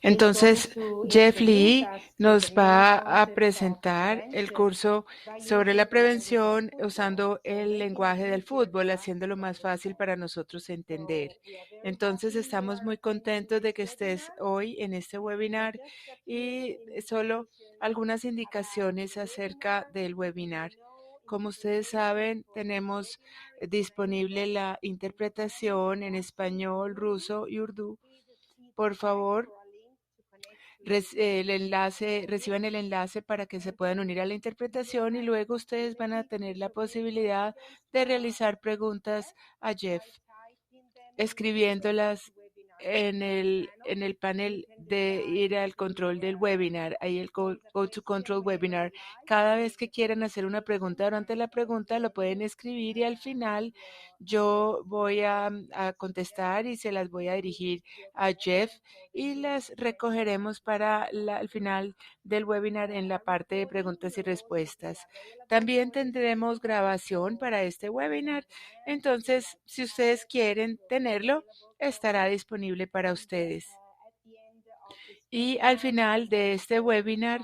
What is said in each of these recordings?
Entonces, Jeff Lee nos va a presentar el curso sobre la prevención usando el lenguaje del fútbol, haciéndolo más fácil para nosotros entender. Entonces, estamos muy contentos de que estés hoy en este webinar y solo algunas indicaciones acerca del webinar. Como ustedes saben, tenemos disponible la interpretación en español, ruso y urdu. Por favor, reciban el enlace para que se puedan unir a la interpretación y luego ustedes van a tener la posibilidad de realizar preguntas a Jeff, escribiéndolas en el panel de ir al control del webinar, ahí el Go to Control Webinar. Cada vez que quieran hacer una pregunta durante la pregunta, lo pueden escribir y al final yo voy a contestar y se las voy a dirigir a Jeff y las recogeremos para al final del webinar en la parte de preguntas y respuestas. También tendremos grabación para este webinar, entonces si ustedes quieren tenerlo, estará disponible para ustedes. Y al final de este webinar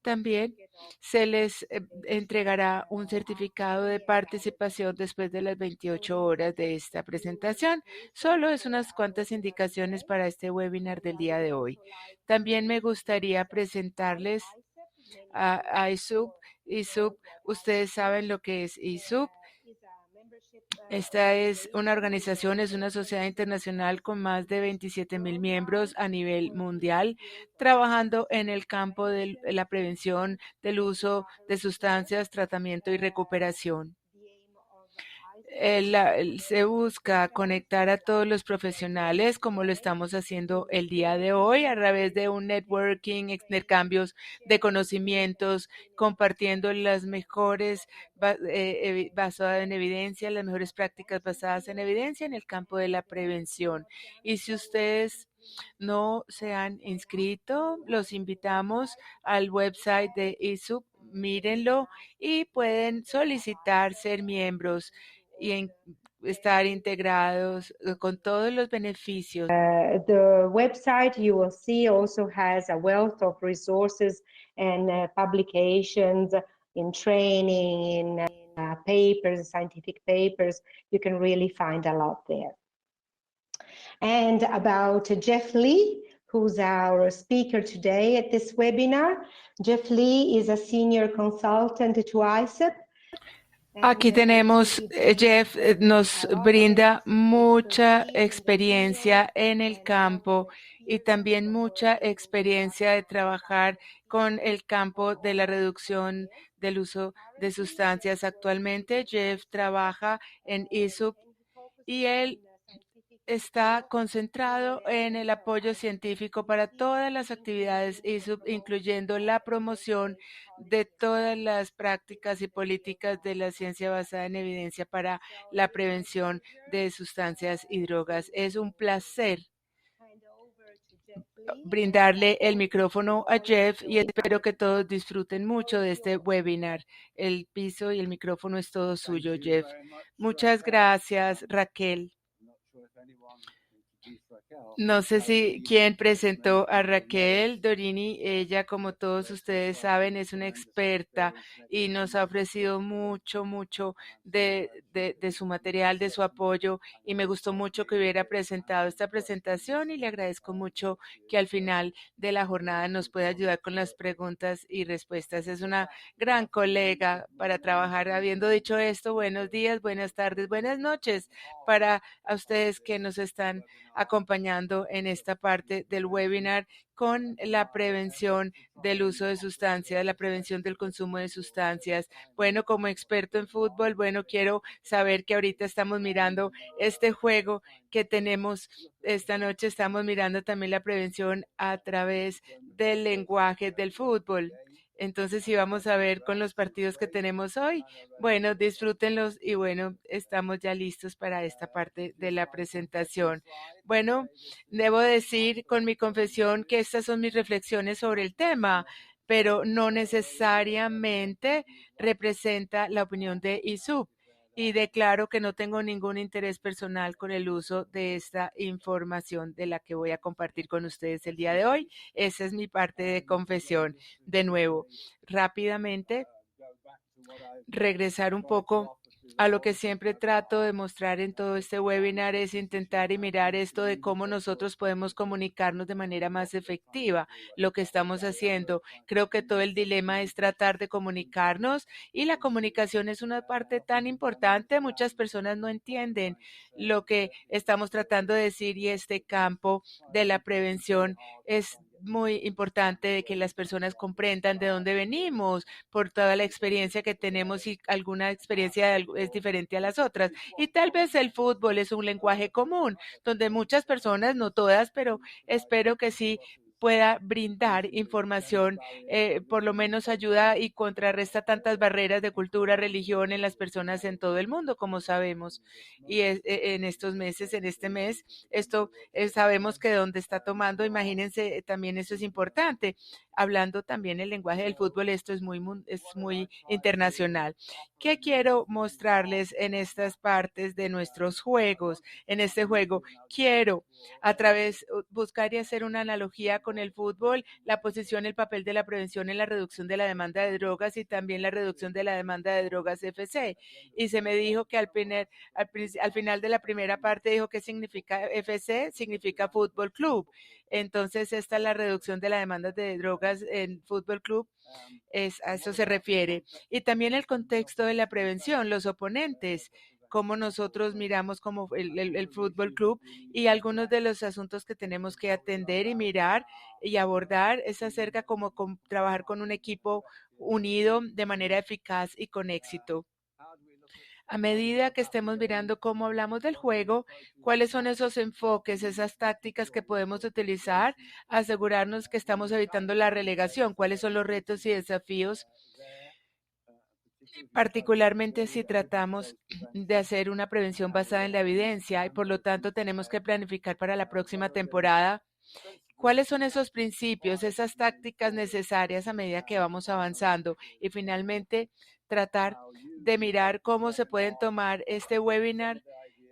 también se les entregará un certificado de participación después de las 28 horas de esta presentación. Solo es unas cuantas indicaciones para este webinar del día de hoy. También me gustaría presentarles a ISUP. ISUP, ustedes saben lo que es ISUP. Esta es una organización, es una sociedad internacional con más de 27,000 miembros a nivel mundial, trabajando en el campo de la prevención del uso de sustancias, tratamiento y recuperación. Se busca conectar a todos los profesionales, como lo estamos haciendo el día de hoy, a través de un networking, intercambios de conocimientos, compartiendo las mejores basadas en evidencia, las mejores prácticas basadas en evidencia en el campo de la prevención. Y si ustedes no se han inscrito, los invitamos al website de ISUP, mírenlo y pueden solicitar ser miembros y estar integrados con todos los beneficios. The website you will see also has a wealth of resources and publications in training, in papers, scientific papers. You can really find a lot there. And about Jeff Lee, who's our speaker today at this webinar. Jeff Lee is a senior consultant to ISUP. Aquí tenemos, Jeff nos brinda mucha experiencia en el campo y también mucha experiencia de trabajar con el campo de la reducción del uso de sustancias. Actualmente, Jeff trabaja en ISUP y él está concentrado en el apoyo científico para todas las actividades ISUP, incluyendo la promoción de todas las prácticas y políticas de la ciencia basada en evidencia para la prevención de sustancias y drogas. Es un placer brindarle el micrófono a Jeff y espero que todos disfruten mucho de este webinar. El piso y el micrófono es todo suyo, Jeff. Muchas gracias, Raquel. No sé si quién presentó a Raquel Dorini. Ella, como todos ustedes saben, es una experta y nos ha ofrecido mucho de su material, de su apoyo, y me gustó mucho que hubiera presentado esta presentación y le agradezco mucho que al final de la jornada nos pueda ayudar con las preguntas y respuestas. Es una gran colega para trabajar. Habiendo dicho esto, buenos días, buenas tardes, buenas noches para a ustedes que nos están acompañando en esta parte del webinar con la prevención del uso de sustancias, la prevención del consumo de sustancias. Bueno, como experto en fútbol, bueno, quiero saber que ahorita estamos mirando este juego que tenemos esta noche, estamos mirando también la prevención a través del lenguaje del fútbol. Entonces, si vamos a ver con los partidos que tenemos hoy, bueno, disfrútenlos y bueno, estamos ya listos para esta parte de la presentación. Bueno, debo decir con mi confesión que estas son mis reflexiones sobre el tema, pero no necesariamente representa la opinión de ISUP. y declaro que no tengo ningún interés personal con el uso de esta información de la que voy a compartir con ustedes el día de hoy. Esa es mi parte de confesión. De nuevo, rápidamente, regresar un poco a lo que siempre trato de mostrar en todo este webinar es intentar y mirar esto de cómo nosotros podemos comunicarnos de manera más efectiva, lo que estamos haciendo. Creo que todo el dilema es tratar de comunicarnos y la comunicación es una parte tan importante. Muchas personas no entienden lo que estamos tratando de decir y este campo de la prevención es muy importante de que las personas comprendan de dónde venimos, por toda la experiencia que tenemos y alguna experiencia es diferente a las otras. Y tal vez el fútbol es un lenguaje común, donde muchas personas, no todas, pero espero que sí pueda brindar información, por lo menos ayuda y contrarresta tantas barreras de cultura, religión en las personas en todo el mundo, como sabemos. Y en estos meses, en este mes, esto sabemos que donde está tomando, imagínense, también eso es importante. Hablando también el lenguaje del fútbol, esto es muy internacional. ¿Qué quiero mostrarles en estas partes de nuestros juegos? En este juego, quiero a través buscar y hacer una analogía con el fútbol, la posición, el papel de la prevención en la reducción de la demanda de drogas y también la reducción de la demanda de drogas FC. Y se me dijo que al final de la primera parte dijo que significa FC, significa fútbol club. Entonces, esta es la reducción de la demanda de drogas en fútbol club, a eso se refiere. Y también el contexto de la prevención, los oponentes, cómo nosotros miramos como el fútbol club y algunos de los asuntos que tenemos que atender y mirar y abordar es acerca como trabajar con un equipo unido de manera eficaz y con éxito. A medida que estemos mirando cómo hablamos del juego, cuáles son esos enfoques, esas tácticas que podemos utilizar, asegurarnos que estamos evitando la relegación, cuáles son los retos y desafíos, particularmente si tratamos de hacer una prevención basada en la evidencia y por lo tanto tenemos que planificar para la próxima temporada. ¿Cuáles son esos principios, esas tácticas necesarias a medida que vamos avanzando? Y finalmente, tratar de mirar cómo se pueden tomar este webinar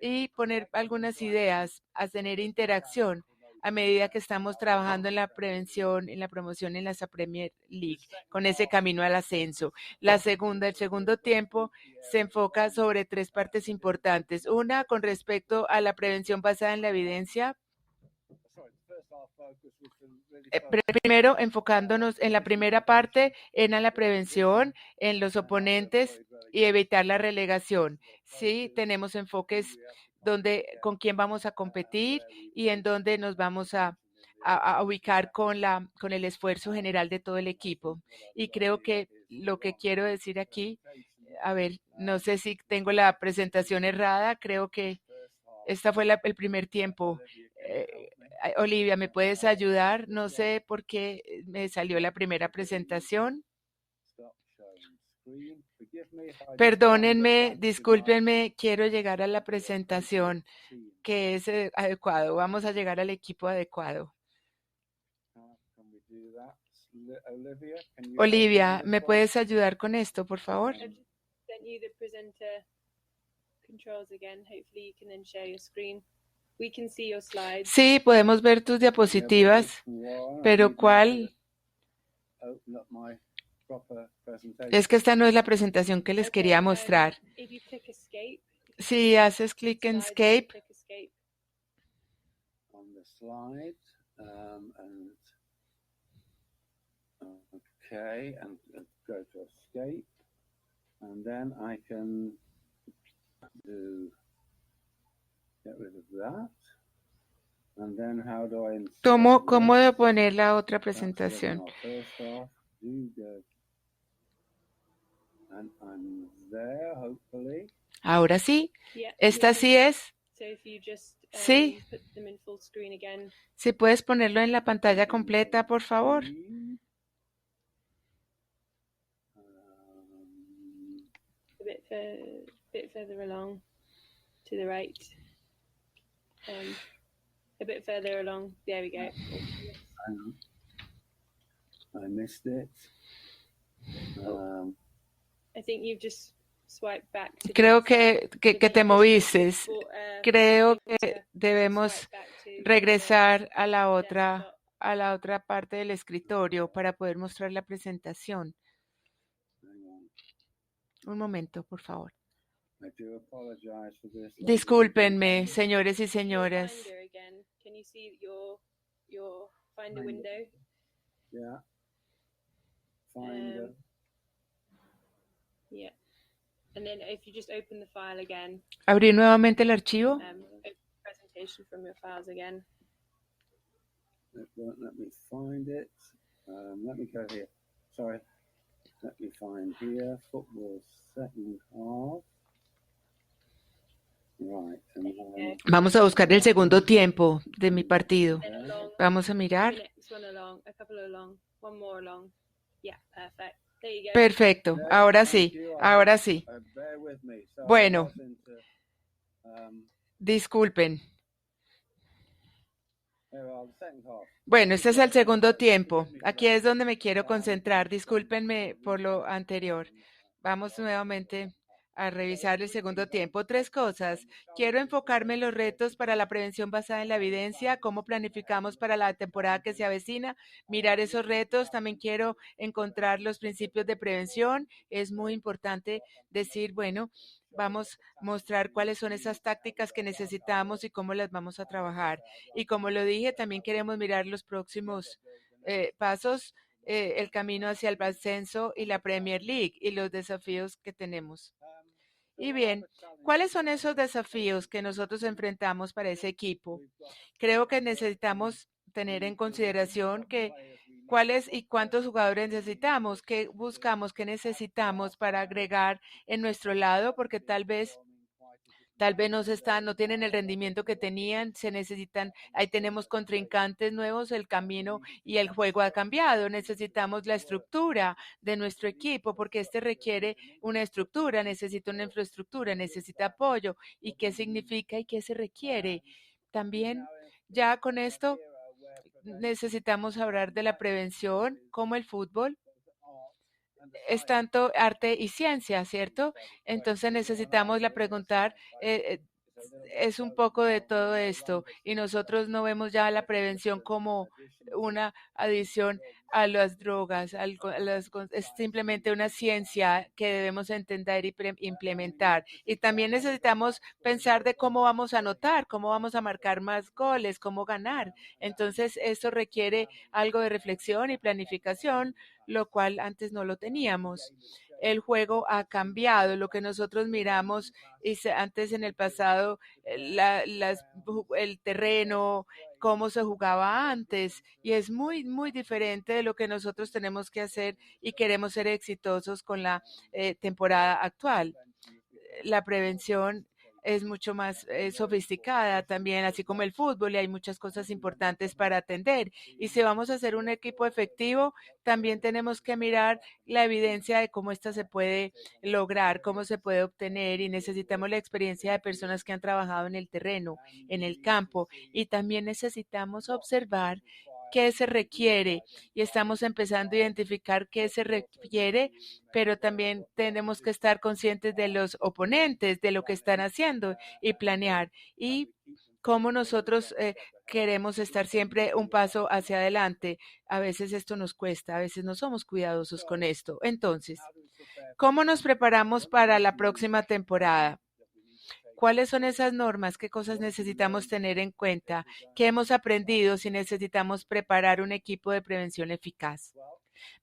y poner algunas ideas, a tener interacción a medida que estamos trabajando en la prevención, en la promoción en la Premier League, con ese camino al ascenso. El segundo tiempo se enfoca sobre tres partes importantes. Una, con respecto a la prevención basada en la evidencia. Primero, enfocándonos en la primera parte, en la prevención, en los oponentes y evitar la relegación. Sí, tenemos enfoques con quién vamos a competir y en dónde nos vamos a ubicar con el esfuerzo general de todo el equipo. Y creo que lo que quiero decir aquí, a ver, no sé si tengo la presentación errada, creo que esta fue el primer tiempo. Olivia, ¿me puedes ayudar? No sé por qué me salió la primera presentación. Perdónenme, discúlpenme, quiero llegar a la presentación que es adecuado. Vamos a llegar al equipo adecuado. Olivia, ¿me puedes ayudar con esto, por favor? Sí, podemos ver tus diapositivas, pero ¿cuál? Es que esta no es la presentación que les quería mostrar. Si haces clic en Escape. Okay, and go to Escape, and then I can get rid of that. And then how do I ¿Cómo de poner la otra presentación? And I'm there, hopefully. Ahora sí. Esta sí es. Sí. Si puedes ponerlo en la pantalla completa, por favor. A bit further along to the right. A bit further along. There we go. I missed it. I think you've just swipe back to Creo the website. que te moviste. Creo que to debemos swipe back to the regresar a la desktop. otra parte del escritorio para poder mostrar la presentación. Hang on. Un momento, por favor. I do apologize for this. Discúlpenme, señores y Your señoras. Finder again. Can you see your Finder window? Yeah. Finder. Yeah. And then if you just open the file again, Abrir nuevamente el archivo. open presentation from your files again. It won't let me find it. Let me go here. Sorry. Let me find here. Football second half. Right. And Vamos a buscar el segundo tiempo de mi partido. Then along, Vamos a mirar. the next one along, a couple along, one more along. Yeah, perfect. There you go. Perfecto. Ahora sí. Ahora sí. bear with me. So Bueno. I was into, Disculpen. here we are, the second half. Bueno, este es el segundo tiempo. Aquí es donde me quiero concentrar. Discúlpenme por lo anterior. Vamos nuevamente a revisar el segundo tiempo. 3 cosas. Quiero enfocarme en los retos para la prevención basada en la evidencia, cómo planificamos para la temporada que se avecina, mirar esos retos. También quiero encontrar los principios de prevención. Es muy importante decir, bueno, vamos a mostrar cuáles son esas tácticas que necesitamos y cómo las vamos a trabajar. Y como lo dije, también queremos mirar los próximos pasos, el camino hacia el ascenso y la Premier League y los desafíos que tenemos. Y bien, ¿cuáles son esos desafíos que nosotros enfrentamos para ese equipo? Creo que necesitamos tener en consideración cuáles y cuántos jugadores necesitamos, qué buscamos, qué necesitamos para agregar en nuestro lado, porque tal vez no tienen el rendimiento que tenían, se necesitan, ahí tenemos contrincantes nuevos, el camino y el juego ha cambiado, necesitamos la estructura de nuestro equipo, porque este requiere una estructura, necesita una infraestructura, necesita apoyo, y qué significa y qué se requiere. También, ya con esto, necesitamos hablar de la prevención, como el fútbol es tanto arte y ciencia, ¿cierto? Entonces necesitamos preguntar, es un poco de todo esto, y nosotros no vemos ya la prevención como una adición a las drogas, es simplemente una ciencia que debemos entender y implementar. Y también necesitamos pensar de cómo vamos a anotar, cómo vamos a marcar más goles, cómo ganar. Entonces, eso requiere algo de reflexión y planificación, lo cual antes no lo teníamos. El juego ha cambiado, lo que nosotros miramos antes en el pasado, el terreno, cómo se jugaba antes, y es muy, muy diferente de lo que nosotros tenemos que hacer y queremos ser exitosos con la temporada actual. La prevención es mucho más sofisticada también, así como el fútbol, y hay muchas cosas importantes para atender. Y si vamos a hacer un equipo efectivo, también tenemos que mirar la evidencia de cómo esta se puede lograr, cómo se puede obtener, y necesitamos la experiencia de personas que han trabajado en el terreno, en el campo, y también necesitamos observar qué se requiere, y estamos empezando a identificar qué se requiere, pero también tenemos que estar conscientes de los oponentes, de lo que están haciendo, y planear, y cómo nosotros queremos estar siempre un paso hacia adelante. A veces esto nos cuesta, a veces no somos cuidadosos con esto. Entonces, ¿cómo nos preparamos para la próxima temporada? ¿Cuáles son esas normas? ¿Qué cosas necesitamos tener en cuenta? ¿Qué hemos aprendido si necesitamos preparar un equipo de prevención eficaz?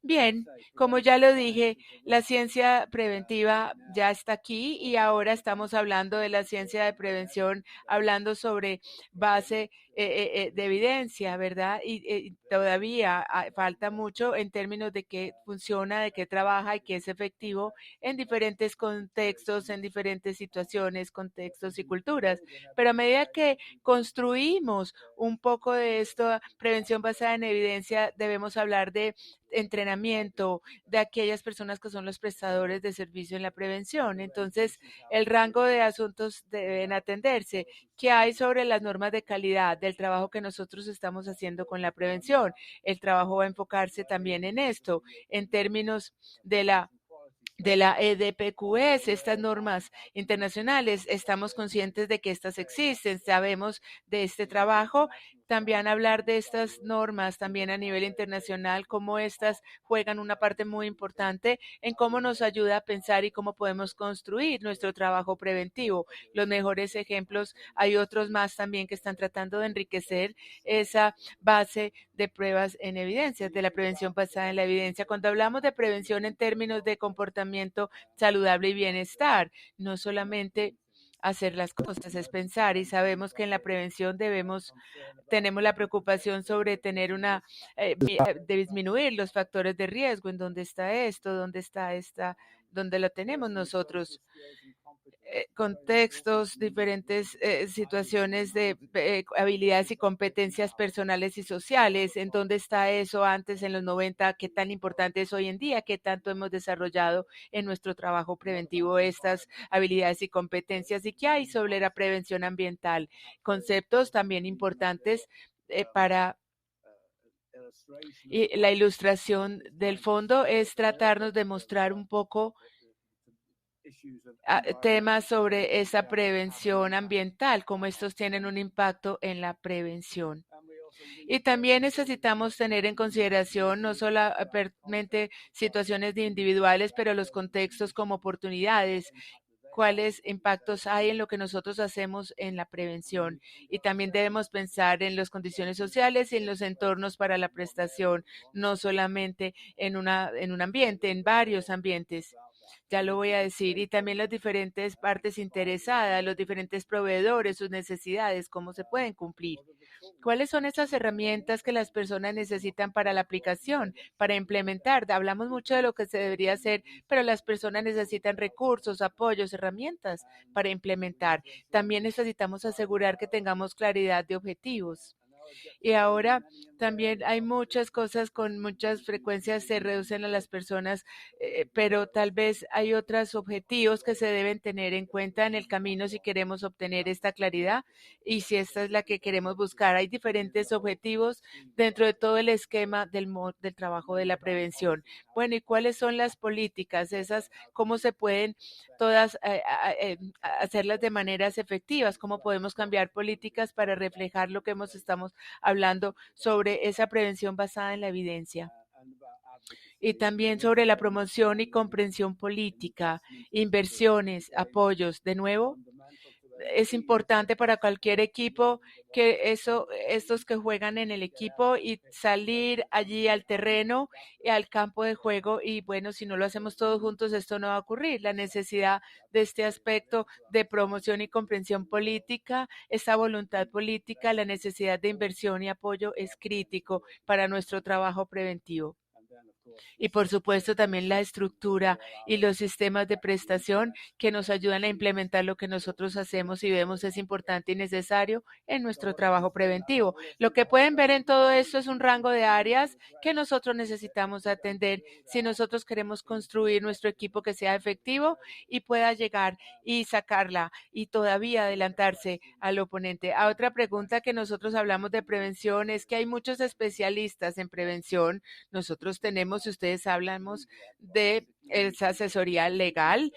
Bien, como ya lo dije, la ciencia preventiva ya está aquí, y ahora estamos hablando de la ciencia de prevención, hablando sobre base de evidencia, ¿verdad? Y todavía falta mucho en términos de qué funciona, de qué trabaja y qué es efectivo en diferentes contextos, en diferentes situaciones, contextos y culturas. Pero a medida que construimos un poco de esta prevención basada en evidencia, debemos hablar de entrenamiento de aquellas personas que son los prestadores de servicio en la prevención. Entonces, el rango de asuntos deben atenderse. ¿Qué hay sobre las normas de calidad del trabajo que nosotros estamos haciendo con la prevención? El trabajo va a enfocarse también en esto, en términos de de la EDPQS, estas normas internacionales, estamos conscientes de que estas existen, sabemos de este trabajo. También hablar de estas normas también a nivel internacional, cómo estas juegan una parte muy importante en cómo nos ayuda a pensar y cómo podemos construir nuestro trabajo preventivo. Los mejores ejemplos, hay otros más también que están tratando de enriquecer esa base de pruebas en evidencias, de la prevención basada en la evidencia. Cuando hablamos de prevención en términos de comportamiento saludable y bienestar, no solamente hacer las cosas, es pensar, y sabemos que en la prevención tenemos la preocupación sobre tener de disminuir los factores de riesgo. ¿En dónde está esto? ¿Dónde está esta? ¿Dónde lo tenemos nosotros? Contextos, diferentes situaciones de habilidades y competencias personales y sociales. ¿En dónde está eso antes en los 90? ¿Qué tan importante es hoy en día? ¿Qué tanto hemos desarrollado en nuestro trabajo preventivo estas habilidades y competencias? ¿Y qué hay sobre la prevención ambiental? Conceptos también importantes para y la ilustración del fondo es tratarnos de mostrar un poco temas sobre esa prevención ambiental, cómo estos tienen un impacto en la prevención. Y también necesitamos tener en consideración no solamente situaciones individuales, pero los contextos como oportunidades, cuáles impactos hay en lo que nosotros hacemos en la prevención. Y también debemos pensar en las condiciones sociales y en los entornos para la prestación, no solamente en un ambiente, en varios ambientes. Ya lo voy a decir, y también las diferentes partes interesadas, los diferentes proveedores, sus necesidades, cómo se pueden cumplir. ¿Cuáles son esas herramientas que las personas necesitan para la aplicación, para implementar? Hablamos mucho de lo que se debería hacer, pero las personas necesitan recursos, apoyos, herramientas para implementar. También necesitamos asegurar que tengamos claridad de objetivos. Y ahora también hay muchas cosas con muchas frecuencias se reducen a las personas, pero tal vez hay otros objetivos que se deben tener en cuenta en el camino si queremos obtener esta claridad y si esta es la que queremos buscar. Hay diferentes objetivos dentro de todo el esquema del trabajo de la prevención. Bueno, ¿y cuáles son las políticas? Esas, ¿cómo se pueden todas hacerlas de maneras efectivas? ¿Cómo podemos cambiar políticas para reflejar lo que estamos hablando sobre esa prevención basada en la evidencia? Y también sobre la promoción y comprensión política, inversiones, apoyos. De nuevo, es importante para cualquier equipo que estos que juegan en el equipo y salir allí al terreno y al campo de juego. Y bueno, si no lo hacemos todos juntos, esto no va a ocurrir. La necesidad de este aspecto de promoción y comprensión política, esta voluntad política, la necesidad de inversión y apoyo es crítico para nuestro trabajo preventivo. Y por supuesto también la estructura y los sistemas de prestación que nos ayudan a implementar lo que nosotros hacemos y vemos es importante y necesario en nuestro trabajo preventivo. Lo que pueden ver en todo esto es un rango de áreas que nosotros necesitamos atender si nosotros queremos construir nuestro equipo que sea efectivo y pueda llegar y sacarla y todavía adelantarse al oponente. A otra pregunta que nosotros hablamos de prevención es que hay muchos especialistas en prevención. Nosotros tenemos, si ustedes hablamos de esa asesoría legal,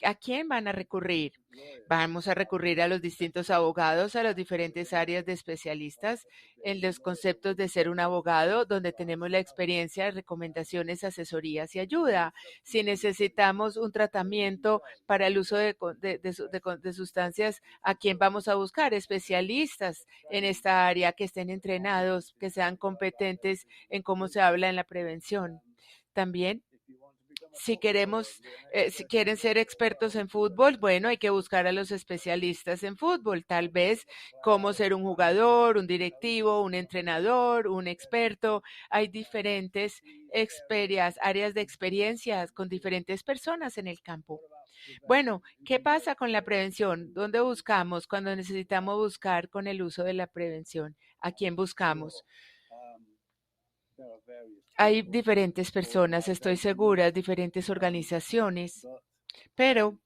¿a quién van a recurrir? Vamos a recurrir a los distintos abogados, a las diferentes áreas de especialistas en los conceptos de ser un abogado, donde tenemos la experiencia, recomendaciones, asesorías y ayuda. Si necesitamos un tratamiento para el uso de sustancias, ¿a quién vamos a buscar? Especialistas en esta área que estén entrenados, que sean competentes en cómo se habla en la prevención. También si quieren ser expertos en fútbol, bueno, hay que buscar a los especialistas en fútbol, tal vez cómo ser un jugador, un directivo, un entrenador, un experto. Hay diferentes áreas de experiencias con diferentes personas en el campo. Bueno, ¿qué pasa con la prevención? ¿Dónde buscamos cuando necesitamos buscar con el uso de la prevención? ¿A quién buscamos? Hay diferentes personas, estoy segura, diferentes organizaciones, pero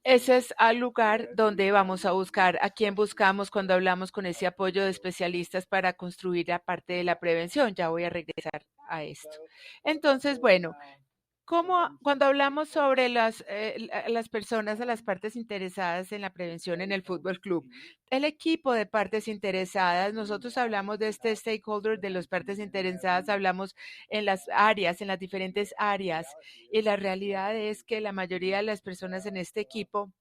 ese es el lugar donde vamos a buscar, a quién buscamos cuando hablamos con ese apoyo de especialistas para construir la parte de la prevención. Ya voy a regresar a esto. Entonces, bueno, Cuando hablamos sobre las personas, a las partes interesadas en la prevención en el fútbol club, el equipo de partes interesadas, nosotros hablamos de este stakeholder, de las partes interesadas, hablamos en las áreas, en las diferentes áreas, y la realidad es que la mayoría de las personas en este equipo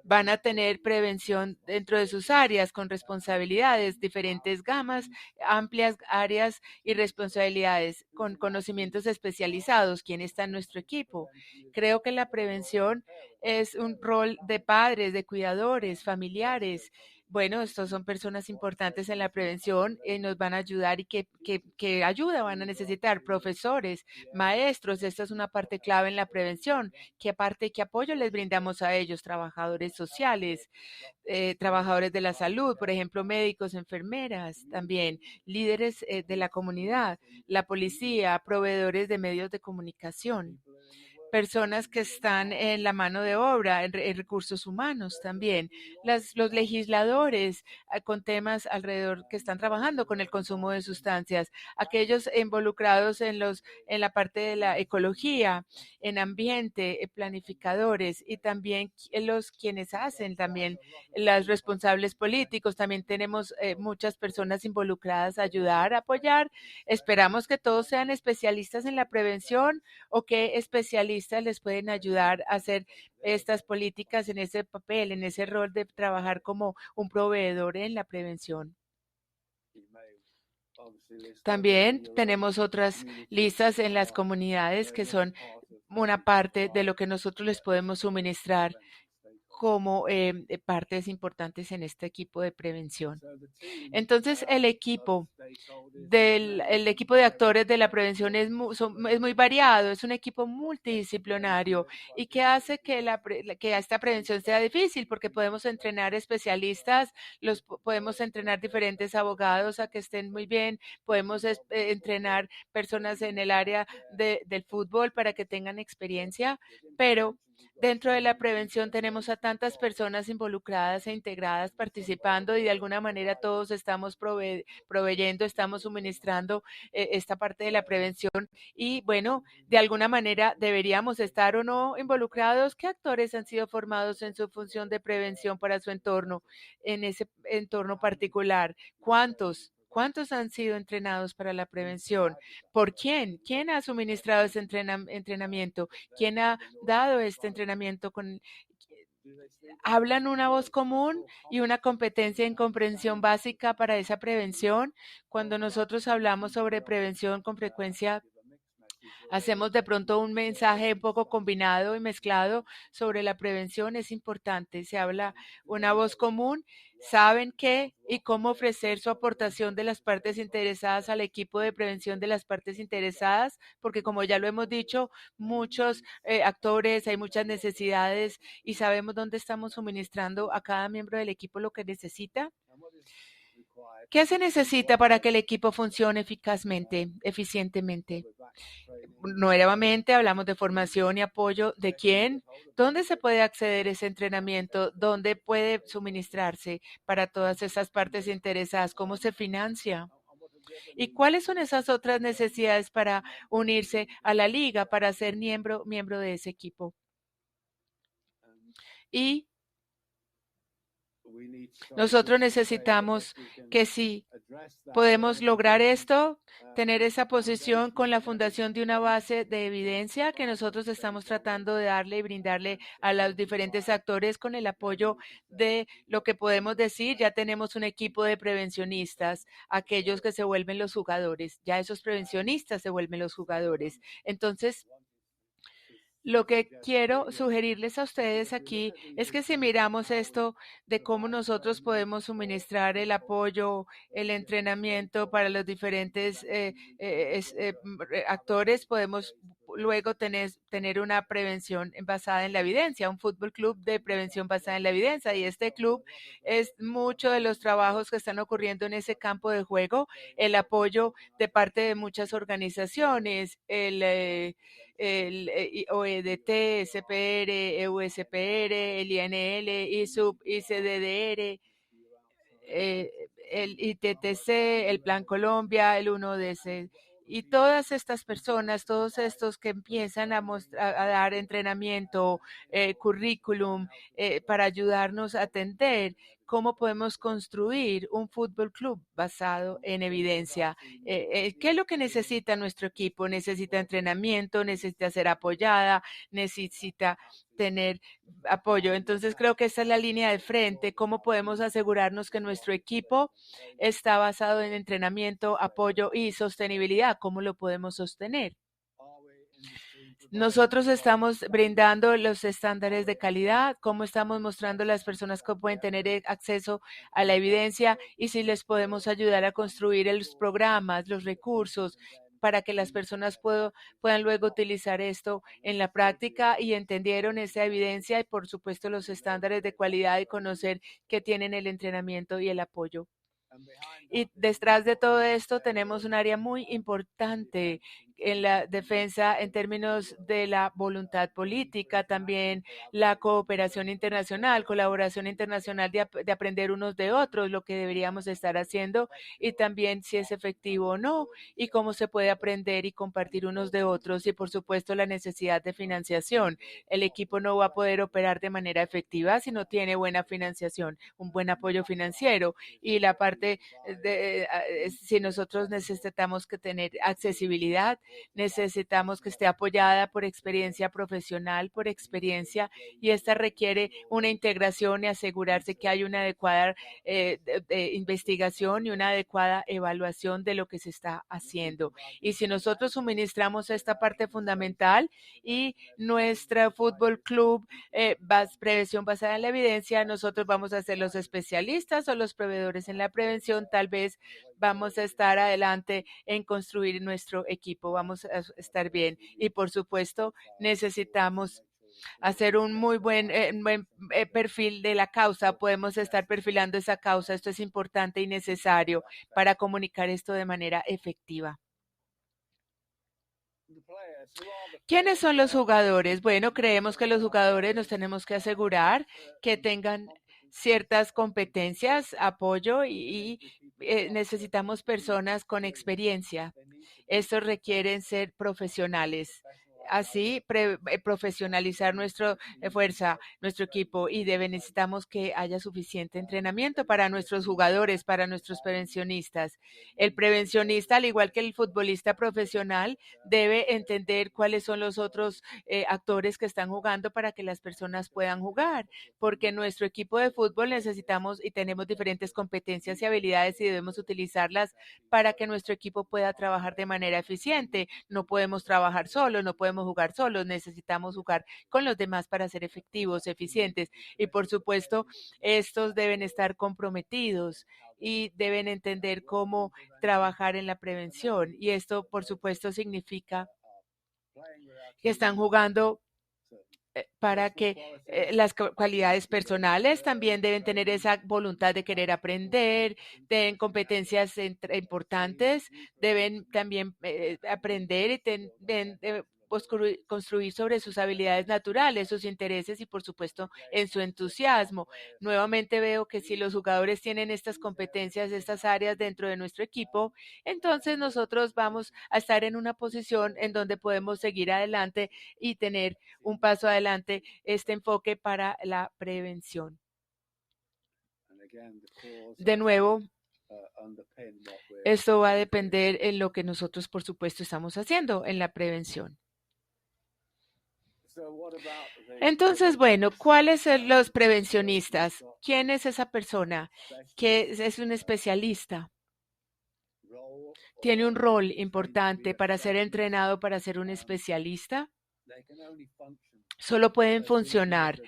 van a tener prevención dentro de sus áreas con responsabilidades, diferentes gamas, amplias áreas y responsabilidades con conocimientos especializados. ¿Quién está en nuestro equipo? Creo que la prevención es un rol de padres, de cuidadores, familiares. Bueno, estos son personas importantes en la prevención y nos van a ayudar y qué ayuda van a necesitar profesores, maestros. Esta es una parte clave en la prevención. ¿Qué apoyo les brindamos a ellos? Trabajadores sociales, trabajadores de la salud, por ejemplo, médicos, enfermeras, también líderes de la comunidad, la policía, proveedores de medios de comunicación, personas que están en la mano de obra, en recursos humanos también, los legisladores con temas alrededor que están trabajando con el consumo de sustancias, aquellos involucrados en la parte de la ecología, en ambiente, planificadores y también los quienes hacen también los responsables políticos. También tenemos muchas personas involucradas a ayudar, a apoyar. Esperamos que todos sean especialistas en la prevención o qué especialistas les pueden ayudar a hacer estas políticas en ese papel, en ese rol de trabajar como un proveedor en la prevención. También tenemos otras listas en las comunidades que son una parte de lo que nosotros les podemos suministrar como partes importantes en este equipo de prevención. Entonces, el equipo de actores de la prevención es muy variado, es un equipo multidisciplinario y que hace que esta prevención sea difícil porque podemos entrenar especialistas, podemos entrenar diferentes abogados a que estén muy bien, podemos entrenar personas en el área del fútbol para que tengan experiencia, pero dentro de la prevención tenemos a tantas personas involucradas e integradas participando y de alguna manera todos estamos proveyendo, estamos suministrando esta parte de la prevención y bueno, de alguna manera deberíamos estar o no involucrados. ¿Qué actores han sido formados en su función de prevención para su entorno, en ese entorno particular? ¿Cuántos? ¿Cuántos han sido entrenados para la prevención? ¿Por quién? ¿Quién ha suministrado ese entrenamiento? ¿Quién ha dado este entrenamiento hablan una voz común y una competencia en comprensión básica para esa prevención? Cuando nosotros hablamos sobre prevención con frecuencia, hacemos de pronto un mensaje un poco combinado y mezclado sobre la prevención. Es importante, se habla una voz común, saben qué y cómo ofrecer su aportación de las partes interesadas al equipo de prevención de las partes interesadas, porque como ya lo hemos dicho, muchos actores, hay muchas necesidades y sabemos dónde estamos suministrando a cada miembro del equipo lo que necesita. ¿Qué se necesita para que el equipo funcione eficazmente, eficientemente? Nuevamente hablamos de formación y apoyo. ¿De quién? ¿Dónde se puede acceder a ese entrenamiento? ¿Dónde puede suministrarse para todas esas partes interesadas? ¿Cómo se financia? ¿Y cuáles son esas otras necesidades para unirse a la liga, para ser miembro de ese equipo? Y nosotros necesitamos que si podemos lograr esto, tener esa posición con la fundación de una base de evidencia que nosotros estamos tratando de darle y brindarle a los diferentes actores con el apoyo de lo que podemos decir, ya tenemos un equipo de prevencionistas, aquellos que se vuelven los jugadores, ya esos prevencionistas se vuelven los jugadores. Entonces, lo que quiero sugerirles a ustedes aquí es que si miramos esto de cómo nosotros podemos suministrar el apoyo, el entrenamiento para los diferentes actores, podemos luego tener una prevención basada en la evidencia, un fútbol club de prevención basada en la evidencia. Y este club es mucho de los trabajos que están ocurriendo en ese campo de juego, el apoyo de parte de muchas organizaciones, el OEDT, SPR, EUSPR, el INL, ISUP, ICDDR, el ITTC, el Plan Colombia, el 1DS Y todas estas personas, todos estos que empiezan a dar entrenamiento, currículum, para ayudarnos a atender cómo podemos construir un fútbol club basado en evidencia. ¿Qué es lo que necesita nuestro equipo? Necesita entrenamiento, necesita ser apoyada, necesita tener apoyo. Entonces creo que esta es la línea de frente, cómo podemos asegurarnos que nuestro equipo está basado en entrenamiento, apoyo y sostenibilidad. ¿Cómo lo podemos sostener? Nosotros estamos brindando los estándares de calidad, cómo estamos mostrando a las personas que pueden tener acceso a la evidencia y si les podemos ayudar a construir los programas, los recursos, para que las personas puedan luego utilizar esto en la práctica y entendieron esa evidencia y por supuesto los estándares de calidad y conocer que tienen el entrenamiento y el apoyo. Y detrás de todo esto tenemos un área muy importante en la defensa en términos de la voluntad política, también la cooperación internacional, colaboración internacional de aprender unos de otros, lo que deberíamos estar haciendo y también si es efectivo o no y cómo se puede aprender y compartir unos de otros y por supuesto la necesidad de financiación. El equipo no va a poder operar de manera efectiva si no tiene buena financiación, un buen apoyo financiero y la parte si nosotros necesitamos que tener accesibilidad, necesitamos que esté apoyada por experiencia profesional, por experiencia, y esta requiere una integración y asegurarse que hay una adecuada de investigación y una adecuada evaluación de lo que se está haciendo. Y si nosotros suministramos esta parte fundamental y nuestra fútbol club, prevención basada en la evidencia, nosotros vamos a ser los especialistas o los proveedores en la prevención, tal vez vamos a estar adelante en construir nuestro equipo, vamos a estar bien. Y por supuesto, necesitamos hacer un muy buen perfil de la causa, podemos estar perfilando esa causa, esto es importante y necesario para comunicar esto de manera efectiva. ¿Quiénes son los jugadores? Bueno, creemos que los jugadores nos tenemos que asegurar que tengan ciertas competencias, apoyo y necesitamos personas con experiencia. Estos requieren ser profesionales. Así, profesionalizar nuestra fuerza, nuestro equipo y necesitamos que haya suficiente entrenamiento para nuestros jugadores, para nuestros prevencionistas. El prevencionista, al igual que el futbolista profesional, debe entender cuáles son los otros actores que están jugando para que las personas puedan jugar, porque en nuestro equipo de fútbol necesitamos y tenemos diferentes competencias y habilidades y debemos utilizarlas para que nuestro equipo pueda trabajar de manera eficiente. No podemos trabajar solos, no podemos jugar solos, necesitamos jugar con los demás para ser efectivos, eficientes y por supuesto estos deben estar comprometidos y deben entender cómo trabajar en la prevención y esto por supuesto significa que están jugando para que las cualidades personales también deben tener esa voluntad de querer aprender, tienen competencias importantes, deben también aprender y deben construir sobre sus habilidades naturales, sus intereses y por supuesto en su entusiasmo. Nuevamente veo que si los jugadores tienen estas competencias, estas áreas dentro de nuestro equipo, entonces nosotros vamos a estar en una posición en donde podemos seguir adelante y tener un paso adelante este enfoque para la prevención. De nuevo, esto va a depender en lo que nosotros, por supuesto, estamos haciendo en la prevención. Entonces, bueno, ¿cuáles son los prevencionistas? ¿Quién es esa persona que es un especialista? Tiene un rol importante para ser entrenado para ser un especialista. Solo pueden funcionar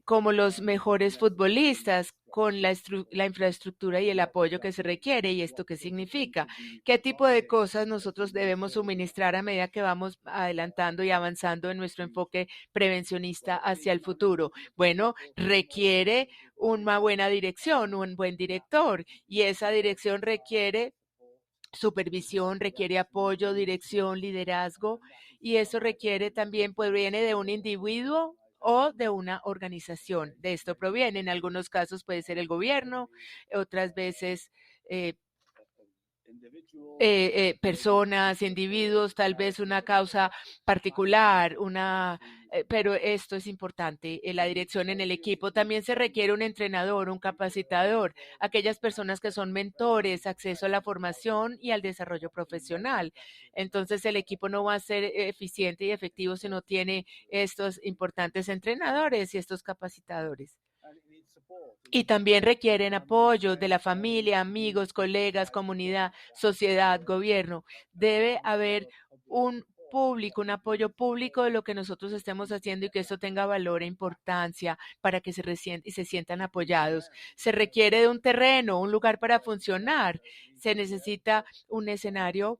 como los mejores futbolistas con la infraestructura y el apoyo que se requiere. ¿Y esto qué significa? ¿Qué tipo de cosas nosotros debemos suministrar a medida que vamos adelantando y avanzando en nuestro enfoque prevencionista hacia el futuro? Bueno, requiere una buena dirección, un buen director, y esa dirección requiere supervisión, requiere apoyo, dirección, liderazgo, y eso requiere también, pues viene de un individuo o de una organización. De esto proviene, en algunos casos puede ser el gobierno, otras veces personas, individuos, tal vez una causa particular, pero esto es importante, la dirección en el equipo. También se requiere un entrenador, un capacitador, aquellas personas que son mentores, acceso a la formación y al desarrollo profesional. Entonces el equipo no va a ser eficiente y efectivo si no tiene estos importantes entrenadores y estos capacitadores. Y también requieren apoyo de la familia, amigos, colegas, comunidad, sociedad, gobierno. Debe haber un público, un apoyo público de lo que nosotros estemos haciendo y que esto tenga valor e importancia para que se sientan apoyados. Se requiere de un terreno, un lugar para funcionar. Se necesita un escenario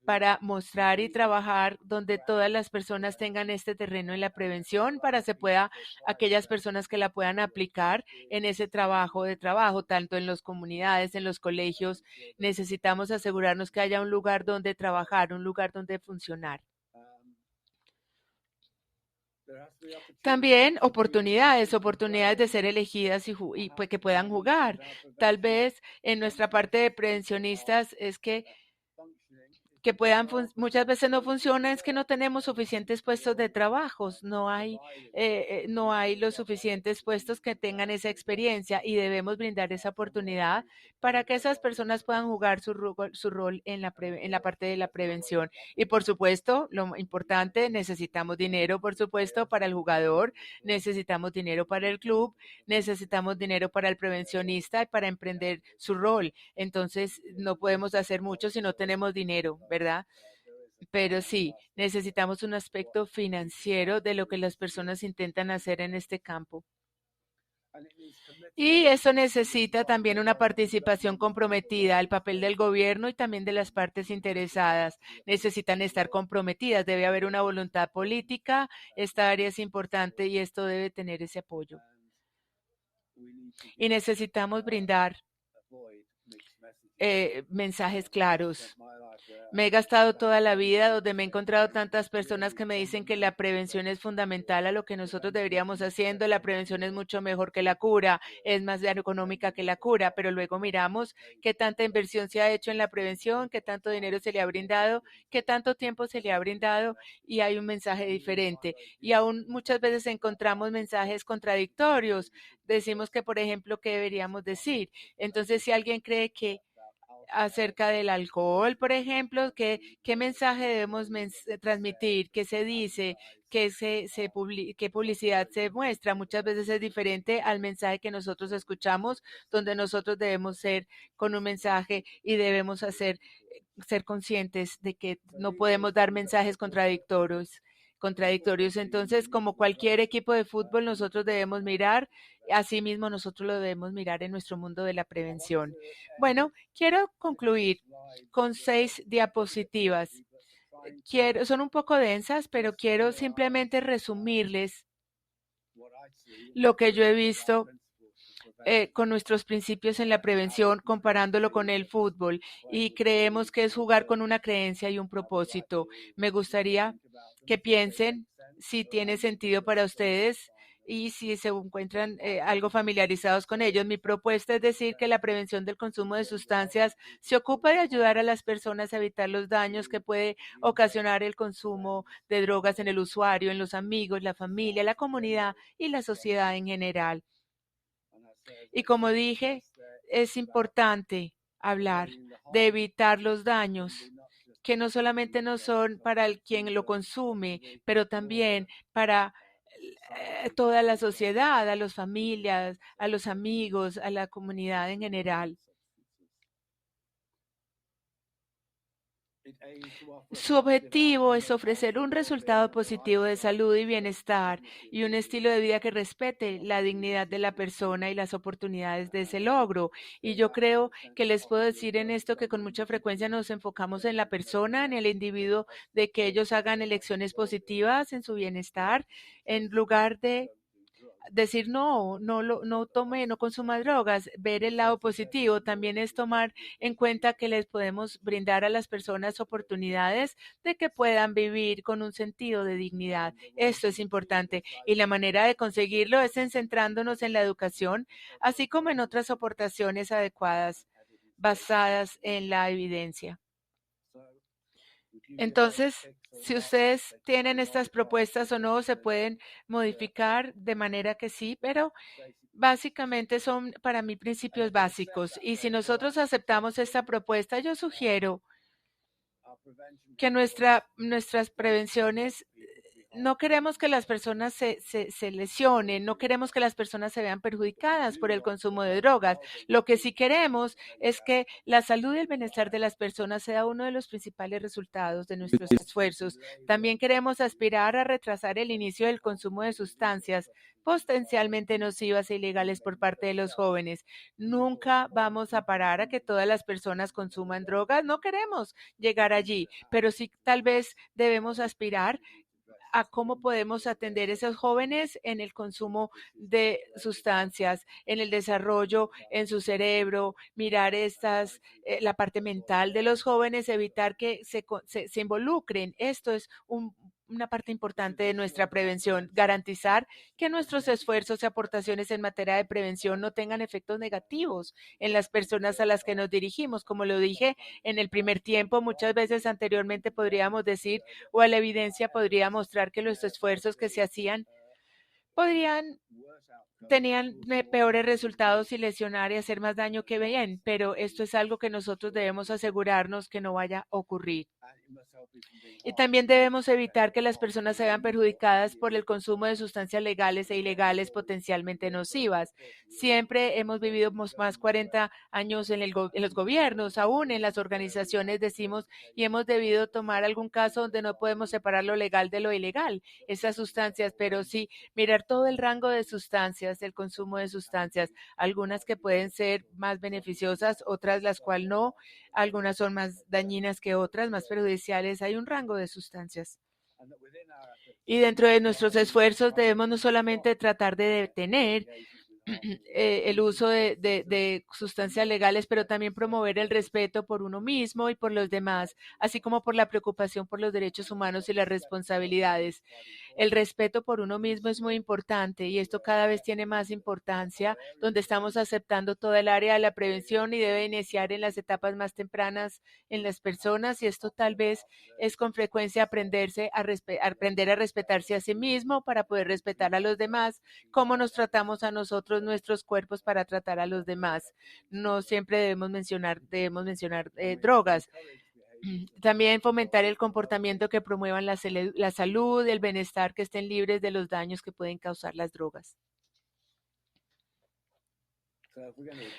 para mostrar y trabajar donde todas las personas tengan este terreno en la prevención para se pueda, aquellas personas que la puedan aplicar en ese trabajo de trabajo, tanto en las comunidades, en los colegios, necesitamos asegurarnos que haya un lugar donde trabajar, un lugar donde funcionar. También oportunidades de ser elegidas y pues que puedan jugar. Tal vez en nuestra parte de prevencionistas es que puedan, muchas veces no funciona, es que no tenemos suficientes puestos de trabajos, no hay los suficientes puestos que tengan esa experiencia y debemos brindar esa oportunidad para que esas personas puedan jugar su rol en la parte de la prevención. Y por supuesto, lo importante, necesitamos dinero, por supuesto, para el jugador, necesitamos dinero para el club, necesitamos dinero para el prevencionista y para emprender su rol. Entonces, no podemos hacer mucho si no tenemos dinero, ¿verdad? Pero sí, necesitamos un aspecto financiero de lo que las personas intentan hacer en este campo. Y eso necesita también una participación comprometida, el papel del gobierno y también de las partes interesadas. Necesitan estar comprometidas, debe haber una voluntad política, esta área es importante y esto debe tener ese apoyo. Y necesitamos brindar mensajes claros. Me he gastado toda la vida donde me he encontrado tantas personas que me dicen que la prevención es fundamental a lo que nosotros deberíamos haciendo. La prevención es mucho mejor que la cura, es más económica que la cura, pero luego miramos qué tanta inversión se ha hecho en la prevención, qué tanto dinero se le ha brindado, qué tanto tiempo se le ha brindado y hay un mensaje diferente. Y aún muchas veces encontramos mensajes contradictorios. Decimos que, por ejemplo, ¿qué deberíamos decir? Entonces, si alguien cree que acerca del alcohol, por ejemplo, ¿qué mensaje debemos transmitir? ¿Qué se dice? ¿Qué publicidad se muestra? Muchas veces es diferente al mensaje que nosotros escuchamos, donde nosotros debemos ser con un mensaje y debemos ser conscientes de que no podemos dar mensajes contradictorios. Entonces, como cualquier equipo de fútbol, nosotros debemos mirar, asimismo nosotros lo debemos mirar en nuestro mundo de la prevención. Bueno, quiero concluir con 6 diapositivas. Son un poco densas, pero quiero simplemente resumirles lo que yo he visto con nuestros principios en la prevención, comparándolo con el fútbol, y creemos que es jugar con una creencia y un propósito. Me gustaría que piensen si tiene sentido para ustedes y si se encuentran algo familiarizados con ellos. Mi propuesta es decir que la prevención del consumo de sustancias se ocupa de ayudar a las personas a evitar los daños que puede ocasionar el consumo de drogas en el usuario, en los amigos, la familia, la comunidad y la sociedad en general. Y como dije, es importante hablar de evitar los daños, que no solamente no son para quien lo consume, pero también para toda la sociedad, a las familias, a los amigos, a la comunidad en general. Su objetivo es ofrecer un resultado positivo de salud y bienestar y un estilo de vida que respete la dignidad de la persona y las oportunidades de ese logro. Y yo creo que les puedo decir en esto que con mucha frecuencia nos enfocamos en la persona, en el individuo, de que ellos hagan elecciones positivas en su bienestar, en lugar de decir no tome, no consuma drogas, ver el lado positivo también es tomar en cuenta que les podemos brindar a las personas oportunidades de que puedan vivir con un sentido de dignidad. Esto es importante y la manera de conseguirlo es centrándonos en la educación, así como en otras aportaciones adecuadas basadas en la evidencia. Entonces, si ustedes tienen estas propuestas o no, se pueden modificar de manera que sí, pero básicamente son para mí principios básicos. Y si nosotros aceptamos esta propuesta, yo sugiero que nuestras prevenciones, no queremos que las personas se lesionen, no queremos que las personas se vean perjudicadas por el consumo de drogas. Lo que sí queremos es que la salud y el bienestar de las personas sea uno de los principales resultados de nuestros esfuerzos. También queremos aspirar a retrasar el inicio del consumo de sustancias potencialmente nocivas e ilegales por parte de los jóvenes. Nunca vamos a parar a que todas las personas consuman drogas. No queremos llegar allí, pero sí tal vez debemos aspirar a cómo podemos atender a esos jóvenes en el consumo de sustancias, en el desarrollo en su cerebro, mirar la parte mental de los jóvenes, evitar que se involucren. Esto es una parte importante de nuestra prevención, garantizar que nuestros esfuerzos y aportaciones en materia de prevención no tengan efectos negativos en las personas a las que nos dirigimos. Como lo dije en el primer tiempo, muchas veces anteriormente podríamos decir, o la evidencia podría mostrar que los esfuerzos que se hacían tenían peores resultados y lesionar y hacer más daño que bien, pero esto es algo que nosotros debemos asegurarnos que no vaya a ocurrir. Y también debemos evitar que las personas se vean perjudicadas por el consumo de sustancias legales e ilegales potencialmente nocivas. Siempre hemos vivido más 40 años en los gobiernos, aún en las organizaciones decimos, y hemos debido tomar algún caso donde no podemos separar lo legal de lo ilegal, esas sustancias, pero sí mirar todo el rango de sustancias, el consumo de sustancias, algunas que pueden ser más beneficiosas, otras las cuales no, algunas son más dañinas que otras, más perjudiciales. Hay un rango de sustancias. Y dentro de nuestros esfuerzos debemos no solamente tratar de detener el uso de sustancias legales, pero también promover el respeto por uno mismo y por los demás, así como por la preocupación por los derechos humanos y las responsabilidades. El respeto por uno mismo es muy importante y esto cada vez tiene más importancia, donde estamos aceptando toda el área de la prevención y debe iniciar en las etapas más tempranas en las personas, y esto tal vez es con frecuencia aprender a respetarse a sí mismo para poder respetar a los demás, cómo nos tratamos a nosotros, nuestros cuerpos para tratar a los demás. No siempre debemos mencionar drogas. También fomentar el comportamiento que promuevan la salud, el bienestar, que estén libres de los daños que pueden causar las drogas.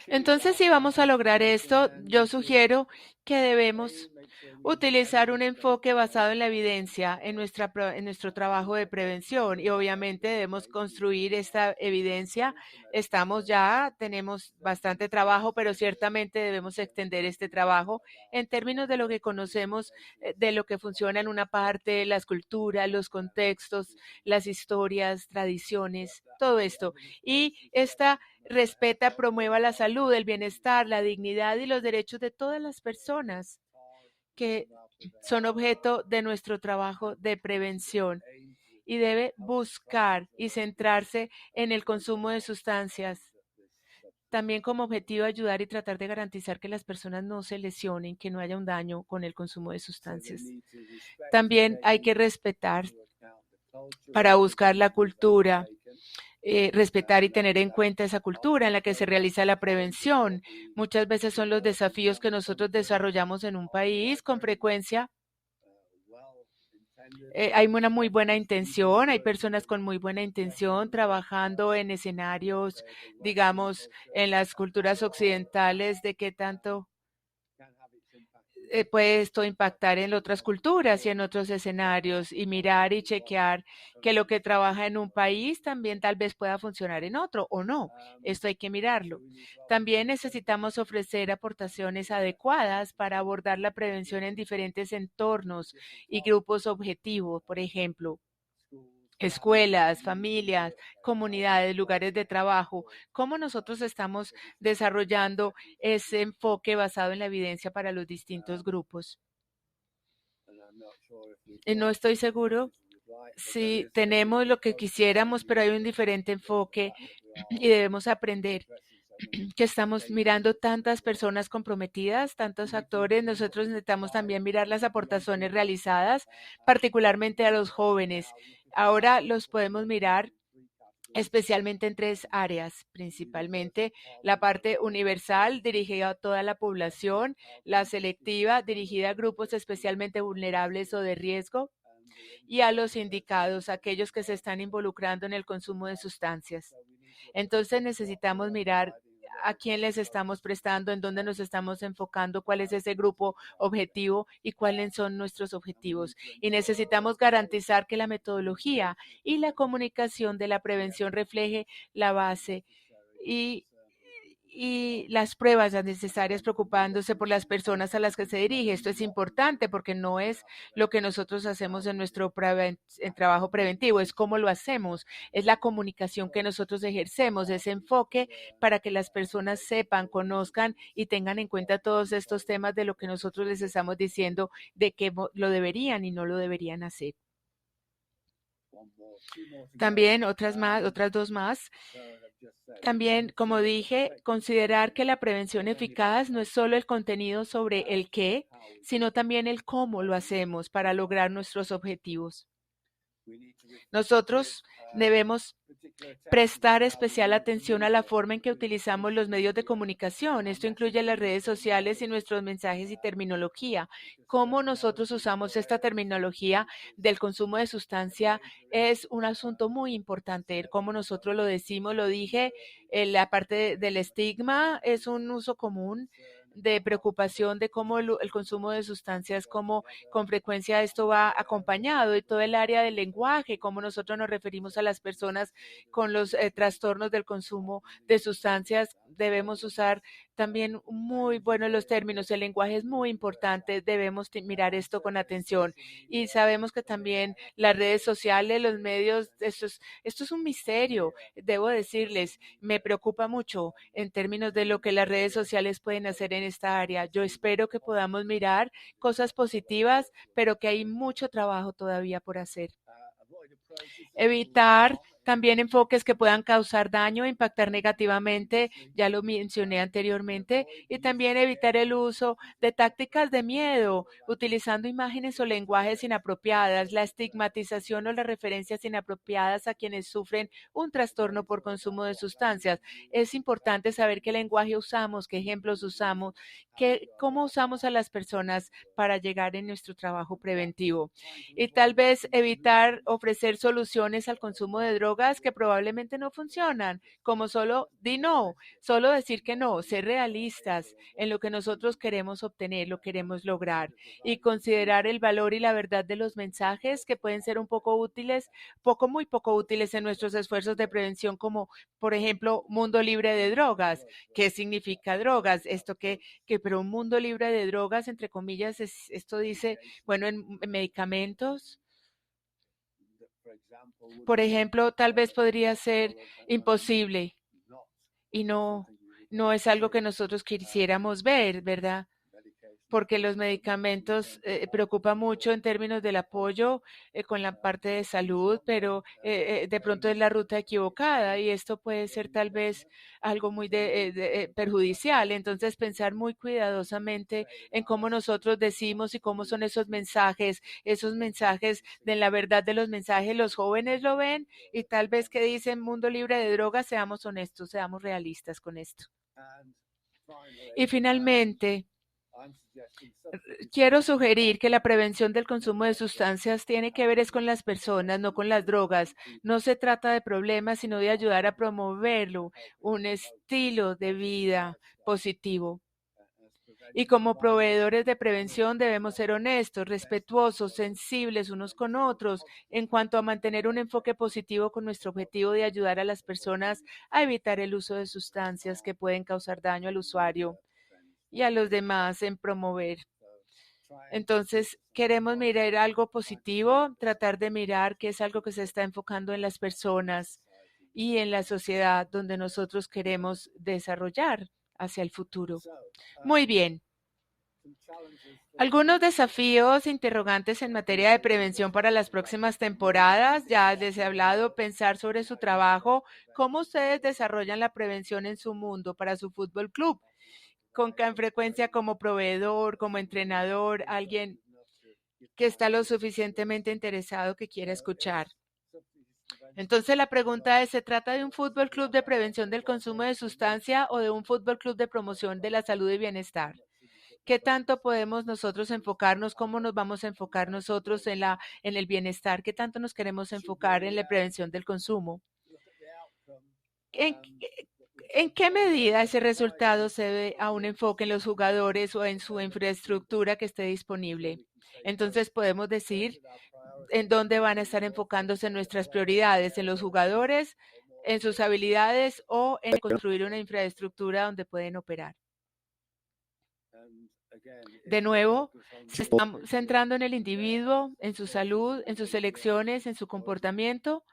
Entonces, si vamos a lograr esto, yo sugiero que debemos utilizar un enfoque basado en la evidencia en nuestro trabajo de prevención, y obviamente debemos construir esta evidencia. Tenemos bastante trabajo, pero ciertamente debemos extender este trabajo en términos de lo que conocemos, de lo que funciona en una parte, las culturas, los contextos, las historias, tradiciones, todo esto. Y promueva la salud, el bienestar, la dignidad y los derechos de todas las personas que son objeto de nuestro trabajo de prevención, y debe buscar y centrarse en el consumo de sustancias. También como objetivo ayudar y tratar de garantizar que las personas no se lesionen, que no haya un daño con el consumo de sustancias. También hay que respetar para buscar la cultura, respetar y tener en cuenta esa cultura en la que se realiza la prevención. Muchas veces son los desafíos que nosotros desarrollamos en un país. Con frecuencia hay una muy buena intención, hay personas con muy buena intención trabajando en escenarios, digamos, en las culturas occidentales, de qué tanto puede esto impactar en otras culturas y en otros escenarios, y mirar y chequear que lo que trabaja en un país también tal vez pueda funcionar en otro o no. Esto hay que mirarlo. También necesitamos ofrecer aportaciones adecuadas para abordar la prevención en diferentes entornos y grupos objetivos, por ejemplo, escuelas, familias, comunidades, lugares de trabajo. ¿Cómo nosotros estamos desarrollando ese enfoque basado en la evidencia para los distintos grupos? No estoy seguro si tenemos lo que quisiéramos, pero hay un diferente enfoque y debemos aprender que estamos mirando tantas personas comprometidas, tantos actores, nosotros necesitamos también mirar las aportaciones realizadas, particularmente a los jóvenes. Ahora los podemos mirar especialmente en tres áreas, principalmente la parte universal dirigida a toda la población, la selectiva dirigida a grupos especialmente vulnerables o de riesgo, y a los indicados, aquellos que se están involucrando en el consumo de sustancias. Entonces necesitamos mirar a quién les estamos prestando, en dónde nos estamos enfocando, cuál es ese grupo objetivo y cuáles son nuestros objetivos. Y necesitamos garantizar que la metodología y la comunicación de la prevención refleje la base y las pruebas necesarias preocupándose por las personas a las que se dirige. Esto es importante porque no es lo que nosotros hacemos en nuestro en trabajo preventivo, es cómo lo hacemos, es la comunicación que nosotros ejercemos, ese enfoque para que las personas sepan, conozcan y tengan en cuenta todos estos temas de lo que nosotros les estamos diciendo, de que lo deberían y no lo deberían hacer. También otras dos más. También, como dije, considerar que la prevención eficaz no es solo el contenido sobre el qué, sino también el cómo lo hacemos para lograr nuestros objetivos. Nosotros debemos prestar especial atención a la forma en que utilizamos los medios de comunicación. Esto incluye las redes sociales y nuestros mensajes y terminología. Cómo nosotros usamos esta terminología del consumo de sustancia es un asunto muy importante. Cómo nosotros lo decimos, lo dije, la parte del estigma es un uso común de preocupación de cómo el consumo de sustancias, cómo con frecuencia esto va acompañado, y todo el área del lenguaje, cómo nosotros nos referimos a las personas con los trastornos del consumo de sustancias. Debemos usar también muy buenos los términos, el lenguaje es muy importante, debemos mirar esto con atención. Y sabemos que también las redes sociales, los medios, esto es un misterio, debo decirles, me preocupa mucho en términos de lo que las redes sociales pueden hacer en esta área. Yo espero que podamos mirar cosas positivas, pero que hay mucho trabajo todavía por hacer. Evitar también enfoques que puedan causar daño, impactar negativamente, ya lo mencioné anteriormente, y también evitar el uso de tácticas de miedo, utilizando imágenes o lenguajes inapropiadas, la estigmatización o las referencias inapropiadas a quienes sufren un trastorno por consumo de sustancias. Es importante saber qué lenguaje usamos, qué ejemplos usamos, cómo usamos a las personas para llegar en nuestro trabajo preventivo. Y tal vez evitar ofrecer soluciones al consumo de drogas que probablemente no funcionan, como solo solo decir que no, ser realistas en lo que nosotros queremos obtener, lo queremos lograr, y considerar el valor y la verdad de los mensajes que pueden ser un poco útiles, muy poco útiles en nuestros esfuerzos de prevención, como por ejemplo, mundo libre de drogas. ¿Qué significa drogas? Pero un mundo libre de drogas, entre comillas, esto dice, bueno, en medicamentos, por ejemplo, tal vez podría ser imposible y no es algo que nosotros quisiéramos ver, ¿verdad? Porque los medicamentos preocupan mucho en términos del apoyo con la parte de salud, pero de pronto es la ruta equivocada y esto puede ser tal vez algo muy perjudicial. Entonces, pensar muy cuidadosamente en cómo nosotros decimos y cómo son esos mensajes de la verdad de los mensajes, los jóvenes lo ven y tal vez que dicen mundo libre de drogas, seamos honestos, seamos realistas con esto. Y finalmente, quiero sugerir que la prevención del consumo de sustancias tiene que ver es con las personas, no con las drogas. No se trata de problemas, sino de ayudar a promoverlo, un estilo de vida positivo. Y como proveedores de prevención debemos ser honestos, respetuosos, sensibles unos con otros en cuanto a mantener un enfoque positivo con nuestro objetivo de ayudar a las personas a evitar el uso de sustancias que pueden causar daño al usuario y a los demás en promover. Entonces, queremos mirar algo positivo, tratar de mirar qué es algo que se está enfocando en las personas y en la sociedad donde nosotros queremos desarrollar hacia el futuro. Muy bien. Algunos desafíos, interrogantes en materia de prevención para las próximas temporadas. Ya les he hablado, pensar sobre su trabajo, cómo ustedes desarrollan la prevención en su mundo para su fútbol club, con qué frecuencia como proveedor, como entrenador, alguien que está lo suficientemente interesado que quiera escuchar. Entonces la pregunta es, ¿se trata de un fútbol club de prevención del consumo de sustancia o de un fútbol club de promoción de la salud y bienestar? ¿Qué tanto podemos nosotros enfocarnos? ¿Cómo nos vamos a enfocar nosotros en el bienestar? ¿Qué tanto nos queremos enfocar en la prevención del consumo? ¿En, ¿En qué medida ese resultado se debe a un enfoque en los jugadores o en su infraestructura que esté disponible? Entonces podemos decir en dónde van a estar enfocándose nuestras prioridades, en los jugadores, en sus habilidades o en construir una infraestructura donde pueden operar. De nuevo, se está centrando en el individuo, en su salud, en sus elecciones, en su comportamiento,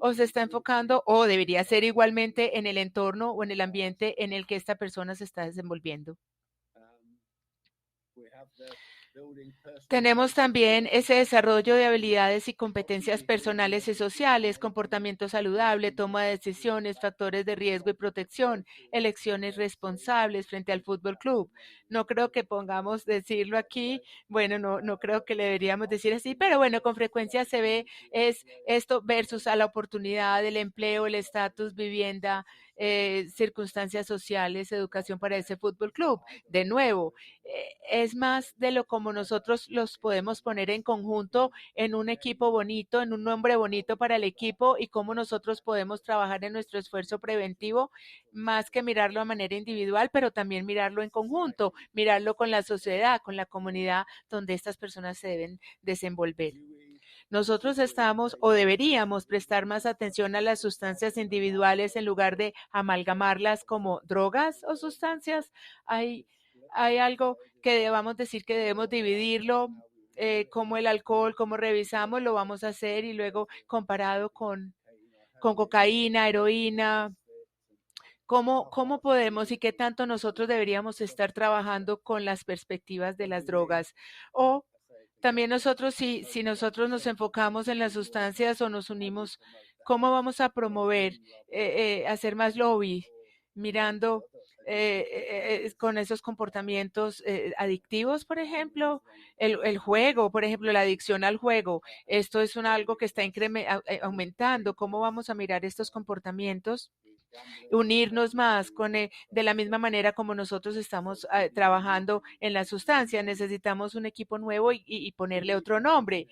o se está enfocando, o debería ser igualmente en el entorno o en el ambiente en el que esta persona se está desenvolviendo. Tenemos también ese desarrollo de habilidades y competencias personales y sociales, comportamiento saludable, toma de decisiones, factores de riesgo y protección, elecciones responsables frente al fútbol club. No creo que pongamos decirlo aquí, bueno, no creo que le deberíamos decir así, pero bueno, con frecuencia se ve es esto versus a la oportunidad del empleo, el estatus, vivienda, circunstancias sociales, educación para ese fútbol club. De nuevo, es más de lo como nosotros los podemos poner en conjunto en un equipo bonito, en un nombre bonito para el equipo y cómo nosotros podemos trabajar en nuestro esfuerzo preventivo, más que mirarlo de manera individual, pero también mirarlo en conjunto, mirarlo con la sociedad, con la comunidad donde estas personas se deben desenvolver. Nosotros estamos o deberíamos prestar más atención a las sustancias individuales en lugar de amalgamarlas como drogas o sustancias. Hay algo que debamos decir que debemos dividirlo, como el alcohol, como revisamos, lo vamos a hacer y luego comparado con cocaína, heroína, ¿cómo podemos y qué tanto nosotros deberíamos estar trabajando con las perspectivas de las drogas? O también nosotros, si nosotros nos enfocamos en las sustancias o nos unimos, ¿cómo vamos a promover, hacer más lobby, mirando con esos comportamientos adictivos, por ejemplo, el juego, por ejemplo, la adicción al juego? Esto es algo que está aumentando. ¿Cómo vamos a mirar estos comportamientos? Unirnos más de la misma manera como nosotros estamos trabajando en la sustancia. Necesitamos un equipo nuevo y ponerle otro nombre.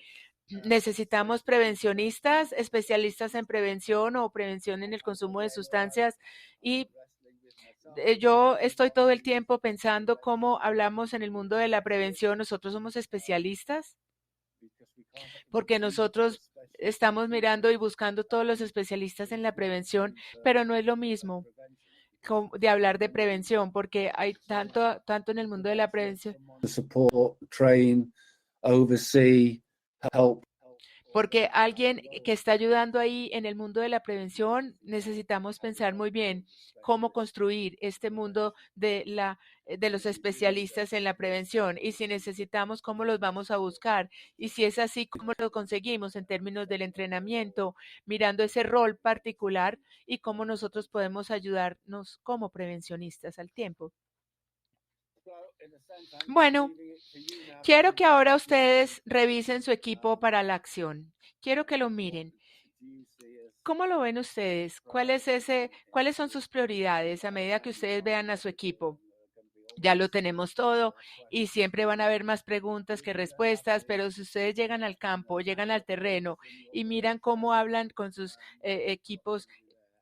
Necesitamos prevencionistas, especialistas en prevención o prevención en el consumo de sustancias y yo estoy todo el tiempo pensando cómo hablamos en el mundo de la prevención. Nosotros somos especialistas porque nosotros estamos mirando y buscando todos los especialistas en la prevención, pero no es lo mismo de hablar de prevención, porque hay tanto en el mundo de la prevención. Support, train, oversee, help. Porque alguien que está ayudando ahí en el mundo de la prevención, necesitamos pensar muy bien cómo construir este mundo de los especialistas en la prevención y si necesitamos, cómo los vamos a buscar y si es así, cómo lo conseguimos en términos del entrenamiento, mirando ese rol particular y cómo nosotros podemos ayudarnos como prevencionistas al tiempo. Bueno, quiero que ahora ustedes revisen su equipo para la acción. Quiero que lo miren. ¿Cómo lo ven ustedes? ¿Cuáles son sus prioridades a medida que ustedes vean a su equipo? Ya lo tenemos todo y siempre van a haber más preguntas que respuestas, pero si ustedes llegan al campo, llegan al terreno y miran cómo hablan con sus equipos,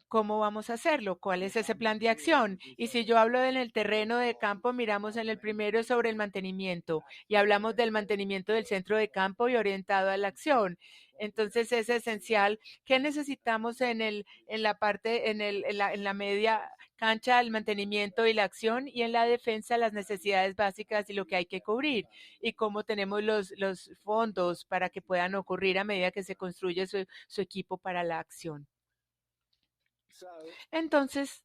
¿cómo vamos a hacerlo? ¿Cuál es ese plan de acción? Y si yo hablo en el terreno de campo, miramos en el primero sobre el mantenimiento y hablamos del mantenimiento del centro de campo y orientado a la acción. Entonces es esencial que necesitamos en la parte, en la media cancha, el mantenimiento y la acción y en la defensa las necesidades básicas y lo que hay que cubrir y cómo tenemos los fondos para que puedan ocurrir a medida que se construye su equipo para la acción. Entonces,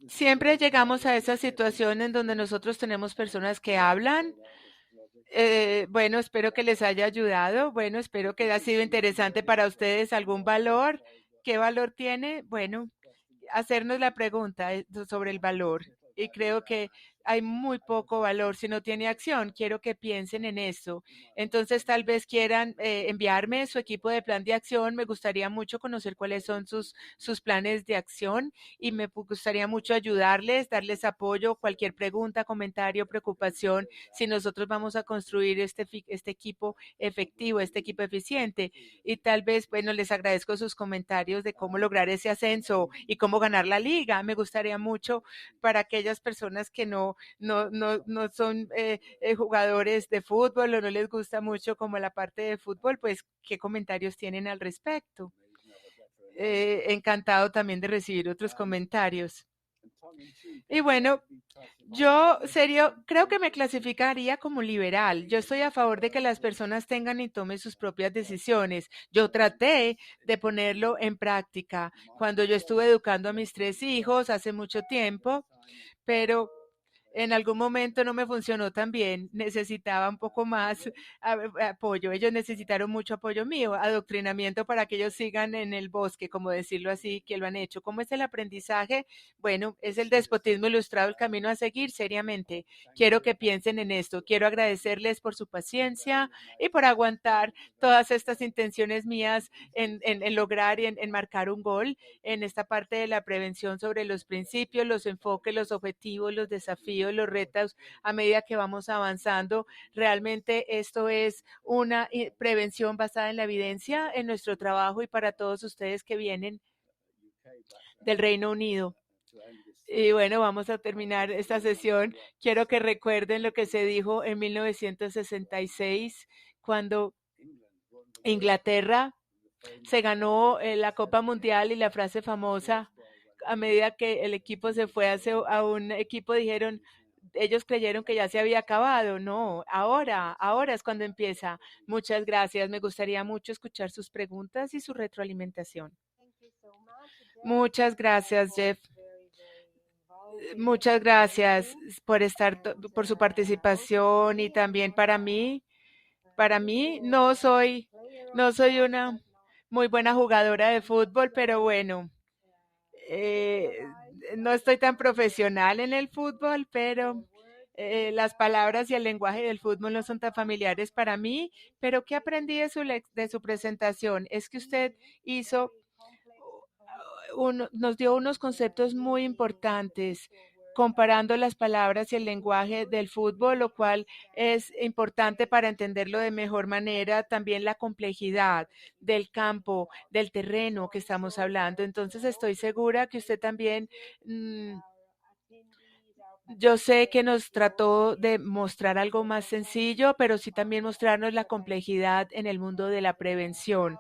Siempre llegamos a esa situación en donde nosotros tenemos personas que hablan. Bueno, espero que les haya ayudado. Bueno, espero que haya sido interesante para ustedes. ¿Algún valor? ¿Qué valor tiene? Bueno, hacernos la pregunta sobre el valor. Y creo que hay muy poco valor si no tiene acción. Quiero que piensen en eso. Entonces, tal vez quieran enviarme su equipo de plan de acción. Me gustaría mucho conocer cuáles son sus planes de acción y me gustaría mucho ayudarles, darles apoyo, cualquier pregunta, comentario, preocupación, si nosotros vamos a construir este equipo efectivo, este equipo eficiente. Y tal vez, bueno, les agradezco sus comentarios de cómo lograr ese ascenso y cómo ganar la liga. Me gustaría mucho para aquellas personas que no son jugadores de fútbol o no les gusta mucho como la parte de fútbol, pues qué comentarios tienen al respecto. Encantado también de recibir otros comentarios. Y bueno, yo creo que me clasificaría como liberal. Yo estoy a favor de que las personas tengan y tomen sus propias decisiones. Yo traté de ponerlo en práctica cuando yo estuve educando a mis 3 hijos hace mucho tiempo, pero en algún momento no me funcionó tan bien, necesitaba un poco más apoyo, ellos necesitaron mucho apoyo mío, adoctrinamiento para que ellos sigan en el bosque, como decirlo así, que lo han hecho. ¿Cómo es el aprendizaje? Bueno, es el despotismo ilustrado, el camino a seguir seriamente. Quiero que piensen en esto, quiero agradecerles por su paciencia y por aguantar todas estas intenciones mías en lograr y en marcar un gol en esta parte de la prevención sobre los principios, los enfoques, los objetivos, los desafíos, los retos a medida que vamos avanzando. Realmente esto es una prevención basada en la evidencia en nuestro trabajo y para todos ustedes que vienen del Reino Unido. Y bueno, vamos a terminar esta sesión. Quiero que recuerden lo que se dijo en 1966, cuando Inglaterra se ganó la Copa Mundial y la frase famosa, a medida que el equipo se fue a un equipo, dijeron, ellos creyeron que ya se había acabado. No, ahora es cuando empieza. Muchas gracias. Me gustaría mucho escuchar sus preguntas y su retroalimentación. Muchas gracias, Jeff. Muchas gracias por por su participación y también para mí no soy una muy buena jugadora de fútbol, pero bueno, eh, no estoy tan profesional en el fútbol, pero las palabras y el lenguaje del fútbol no son tan familiares para mí. Pero ¿qué aprendí de su presentación? Es que usted hizo nos dio unos conceptos muy importantes comparando las palabras y el lenguaje del fútbol, lo cual es importante para entenderlo de mejor manera, también la complejidad del campo, del terreno que estamos hablando. Entonces estoy segura que usted también, yo sé que nos trató de mostrar algo más sencillo, pero sí también mostrarnos la complejidad en el mundo de la prevención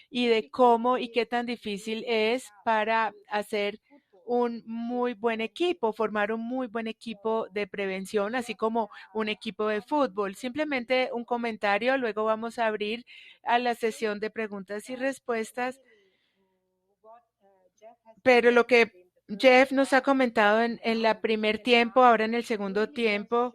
y de cómo y qué tan difícil es para hacer un muy buen equipo, formar un muy buen equipo de prevención, así como un equipo de fútbol. Simplemente un comentario, luego vamos a abrir a la sesión de preguntas y respuestas. Pero lo que Jeff nos ha comentado en la primer tiempo, ahora en el segundo tiempo,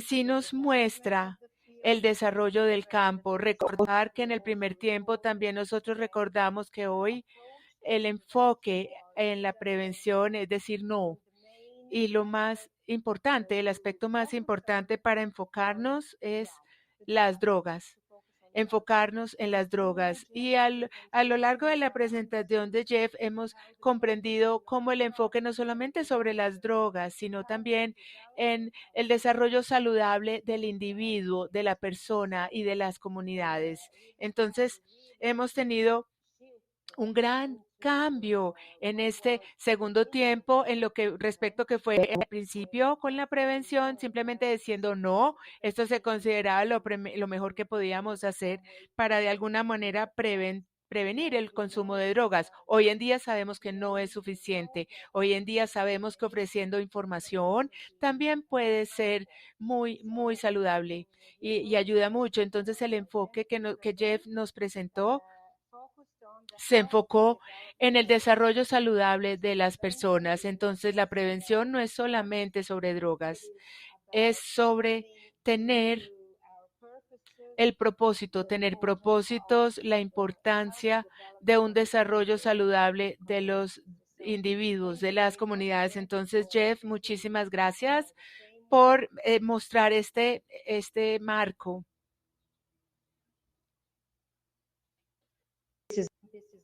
sí nos muestra el desarrollo del campo. Recordar que en el primer tiempo también nosotros recordamos que hoy el enfoque en la prevención es decir no. Y lo más importante, el aspecto más importante para enfocarnos es las drogas, enfocarnos en las drogas. Y a lo largo de la presentación de Jeff hemos comprendido cómo el enfoque no solamente sobre las drogas, sino también en el desarrollo saludable del individuo, de la persona y de las comunidades. Entonces, hemos tenido un gran cambio en este segundo tiempo en lo que respecto que fue al principio con la prevención, simplemente diciendo no, esto se consideraba lo mejor que podíamos hacer para de alguna manera prevenir el consumo de drogas. Hoy en día sabemos que no es suficiente. Hoy en día sabemos que ofreciendo información también puede ser muy saludable y ayuda mucho. Entonces el enfoque que Jeff nos presentó se enfocó en el desarrollo saludable de las personas. Entonces, la prevención no es solamente sobre drogas, es sobre tener el propósito, tener propósitos, la importancia de un desarrollo saludable de los individuos, de las comunidades. Entonces, Jeff, muchísimas gracias por mostrar este marco. This is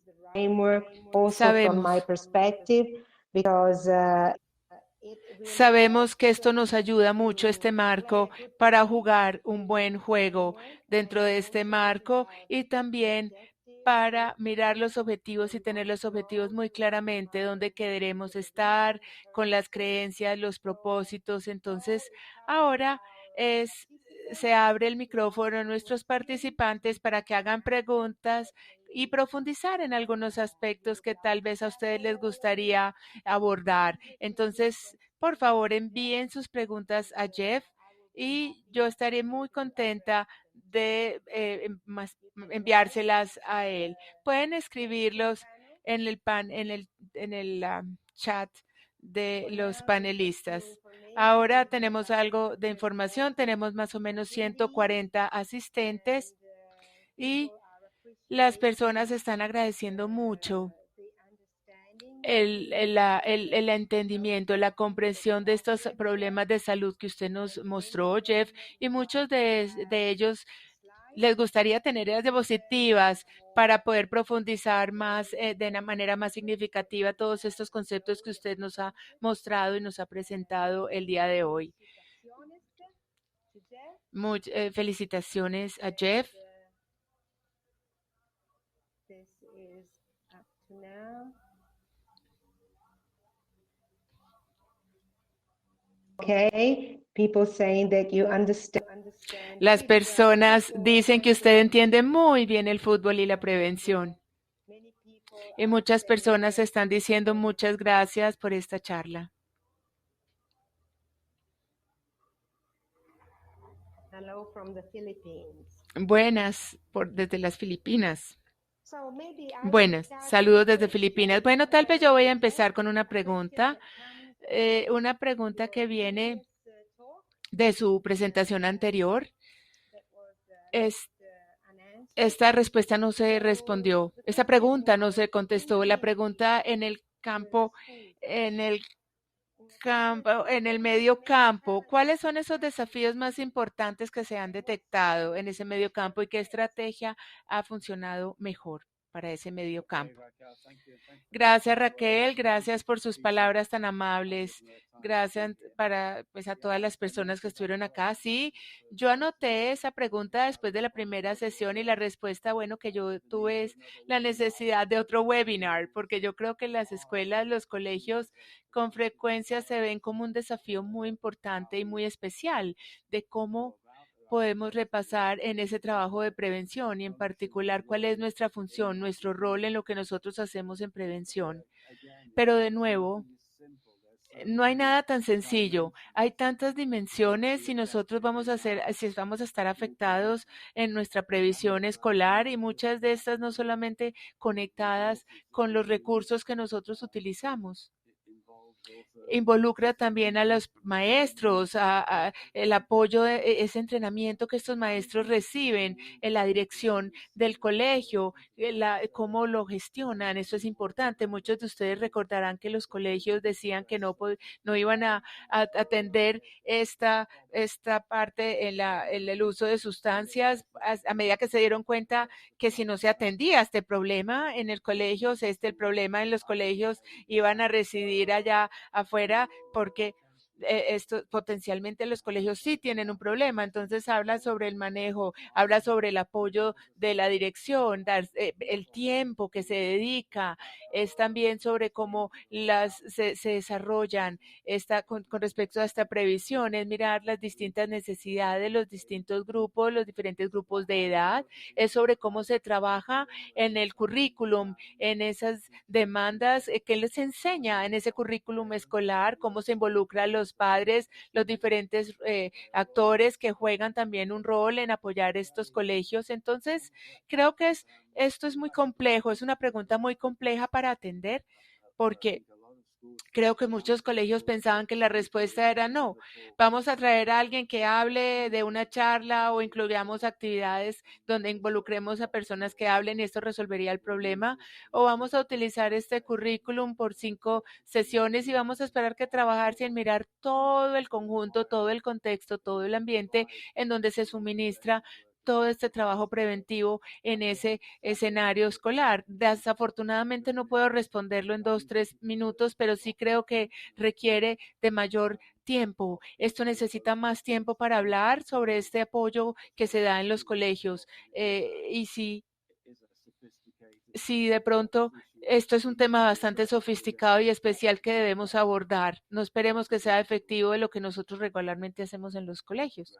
the framework also from my perspective, because Sabemos que esto nos ayuda mucho, este marco, para jugar un buen juego dentro de este marco y también para mirar los objetivos y tener los objetivos muy claramente, dónde queremos estar, con las creencias, los propósitos. Entonces, ahora se abre el micrófono a nuestros participantes para que hagan preguntas y profundizar en algunos aspectos que tal vez a ustedes les gustaría abordar. Entonces, por favor, envíen sus preguntas a Jeff y yo estaré muy contenta de enviárselas a él. Pueden escribirlos en el chat de los panelistas. Ahora tenemos algo de información, tenemos más o menos 140 asistentes y las personas están agradeciendo mucho el entendimiento, la comprensión de estos problemas de salud que usted nos mostró, Jeff, y muchos de ellos les gustaría tener las diapositivas para poder profundizar más de una manera más significativa todos estos conceptos que usted nos ha mostrado y nos ha presentado el día de hoy. Felicitaciones a Jeff. Okay, people saying that you understand. Las personas dicen que usted entiende muy bien el fútbol y la prevención. Y muchas personas están diciendo muchas gracias por esta charla. Hello from the Philippines. Buenas, desde las Filipinas. Buenas, saludos desde Filipinas. Bueno, tal vez yo voy a empezar con una pregunta que viene de su presentación anterior. Esta respuesta no se respondió. Esta pregunta no se contestó. La pregunta en el medio campo, ¿cuáles son esos desafíos más importantes que se han detectado en ese medio campo y qué estrategia ha funcionado mejor para ese medio campo? Gracias, Raquel. Gracias por sus palabras tan amables. Gracias a todas las personas que estuvieron acá. Sí, yo anoté esa pregunta después de la primera sesión y la respuesta, que yo tuve es la necesidad de otro webinar, porque yo creo que las escuelas, los colegios con frecuencia se ven como un desafío muy importante y muy especial de cómo podemos repasar en ese trabajo de prevención y en particular cuál es nuestra función, nuestro rol en lo que nosotros hacemos en prevención. Pero de nuevo, no hay nada tan sencillo. Hay tantas dimensiones y nosotros vamos a estar afectados en nuestra previsión escolar y muchas de estas no solamente conectadas con los recursos que nosotros utilizamos. Involucra también a los maestros, el apoyo de ese entrenamiento que estos maestros reciben en la dirección del colegio, cómo lo gestionan. Eso es importante. Muchos de ustedes recordarán que los colegios decían que no iban a atender esta parte en el uso de sustancias a medida que se dieron cuenta que si no se atendía este problema en el colegio, el problema en los colegios iban a residir allá afuera porque potencialmente los colegios sí tienen un problema. Entonces habla sobre el manejo, habla sobre el apoyo de la dirección, el tiempo que se dedica, es también sobre cómo se desarrollan con respecto a esta previsión, es mirar las distintas necesidades, los distintos grupos, los diferentes grupos de edad, es sobre cómo se trabaja en el currículum, en esas demandas que les enseña en ese currículum escolar, cómo se involucra a los los padres, los diferentes actores que juegan también un rol en apoyar estos colegios. Entonces, creo que esto es muy complejo, es una pregunta muy compleja para atender, porque creo que muchos colegios pensaban que la respuesta era no. Vamos a traer a alguien que hable de una charla o incluyamos actividades donde involucremos a personas que hablen y esto resolvería el problema. O vamos a utilizar este currículum por 5 sesiones y vamos a esperar que trabajar sin mirar todo el conjunto, todo el contexto, todo el ambiente en donde se suministra todo este trabajo preventivo en ese escenario escolar. Desafortunadamente no puedo responderlo en 2, 3 minutos, pero sí creo que requiere de mayor tiempo. Esto necesita más tiempo para hablar sobre este apoyo que se da en los colegios. Y si de pronto esto es un tema bastante sofisticado y especial que debemos abordar. No esperemos que sea efectivo de lo que nosotros regularmente hacemos en los colegios.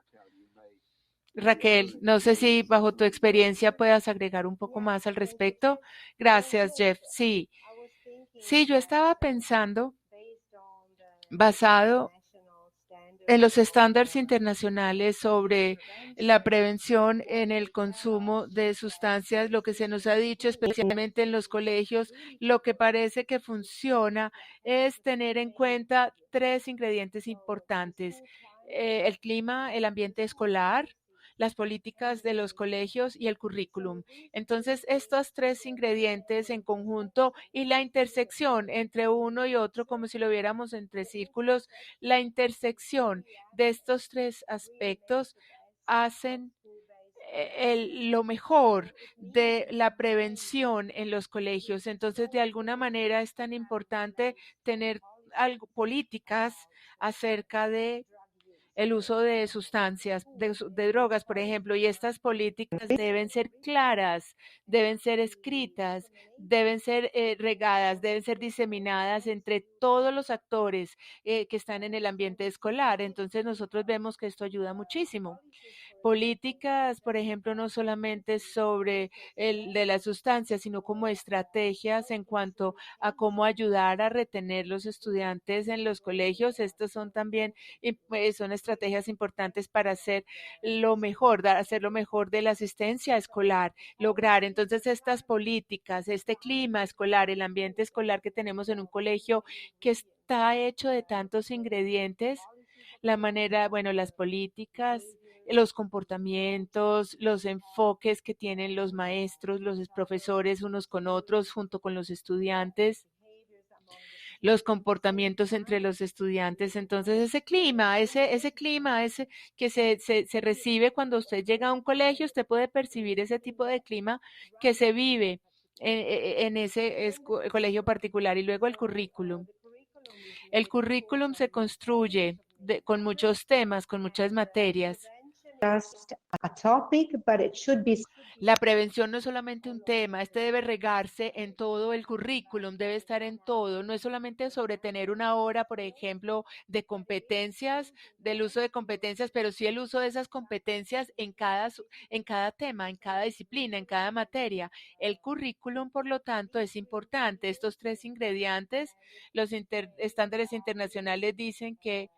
Raquel, no sé si bajo tu experiencia puedas agregar un poco más al respecto. Gracias, Jeff. Sí, yo estaba pensando, basado en los estándares internacionales sobre la prevención en el consumo de sustancias, lo que se nos ha dicho, especialmente en los colegios, lo que parece que funciona es tener en cuenta 3 ingredientes importantes: el clima, el ambiente escolar, las políticas de los colegios y el currículum. Entonces, estos 3 ingredientes en conjunto y la intersección entre uno y otro, como si lo viéramos entre círculos, la intersección de estos 3 aspectos hacen lo mejor de la prevención en los colegios. Entonces, de alguna manera es tan importante tener políticas acerca de el uso de sustancias, de drogas, por ejemplo, y estas políticas deben ser claras, deben ser escritas, deben ser regadas, deben ser diseminadas entre todos los actores que están en el ambiente escolar. Entonces nosotros vemos que esto ayuda muchísimo. Políticas, por ejemplo, no solamente sobre el de las sustancias, sino como estrategias en cuanto a cómo ayudar a retener los estudiantes en los colegios. Estos son también son estrategias importantes para hacer lo mejor, hacer lo mejor de la asistencia escolar, lograr entonces estas políticas, este clima escolar, el ambiente escolar que tenemos en un colegio que está hecho de tantos ingredientes, la manera, bueno, las políticas, los comportamientos, los enfoques que tienen los maestros, los profesores unos con otros, junto con los estudiantes, los comportamientos entre los estudiantes. Entonces, ese clima, ese que se recibe cuando usted llega a un colegio, usted puede percibir ese tipo de clima que se vive en ese colegio particular. Y luego el currículum. El currículum se construye con muchos temas, con muchas materias. Just a topic, but it should be. La prevención no es solamente un tema, este debe regarse en todo el currículum, debe estar en todo, no es solamente sobre tener una hora, por ejemplo, de competencias, del uso de competencias, pero sí el uso de esas competencias en cada tema, en cada disciplina, en cada materia. El currículum, por lo tanto, es importante. Estos 3 ingredientes, los estándares internacionales dicen que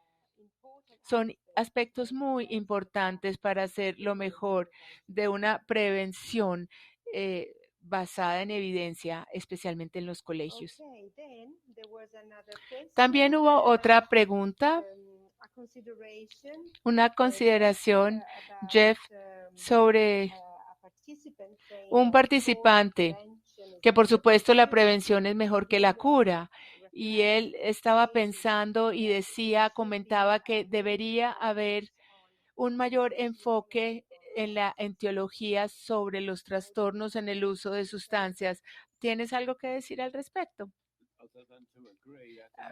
son aspectos muy importantes para hacer lo mejor de una prevención basada en evidencia, especialmente en los colegios. También hubo otra pregunta, una consideración, Jeff, sobre un participante, que por supuesto la prevención es mejor que la cura. Y él estaba pensando y comentaba que debería haber un mayor enfoque en teología sobre los trastornos en el uso de sustancias. ¿Tienes algo que decir al respecto?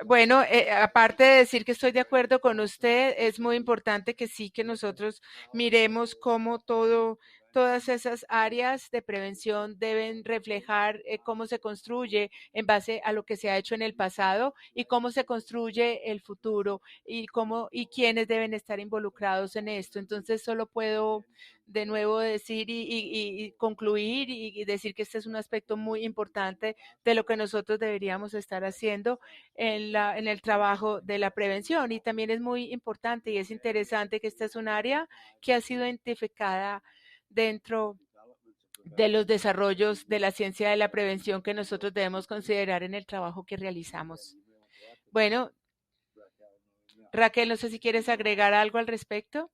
Bueno, aparte de decir que estoy de acuerdo con usted, es muy importante que sí que nosotros miremos cómo todo Todas esas áreas de prevención deben reflejar cómo se construye en base a lo que se ha hecho en el pasado y cómo se construye el futuro y cómo y quiénes deben estar involucrados en esto. Entonces, solo puedo de nuevo decir y concluir y decir que este es un aspecto muy importante de lo que nosotros deberíamos estar haciendo en el trabajo de la prevención. Y también es muy importante y es interesante que esta es un área que ha sido identificada dentro de los desarrollos de la ciencia de la prevención que nosotros debemos considerar en el trabajo que realizamos. Bueno, Raquel, no sé si quieres agregar algo al respecto.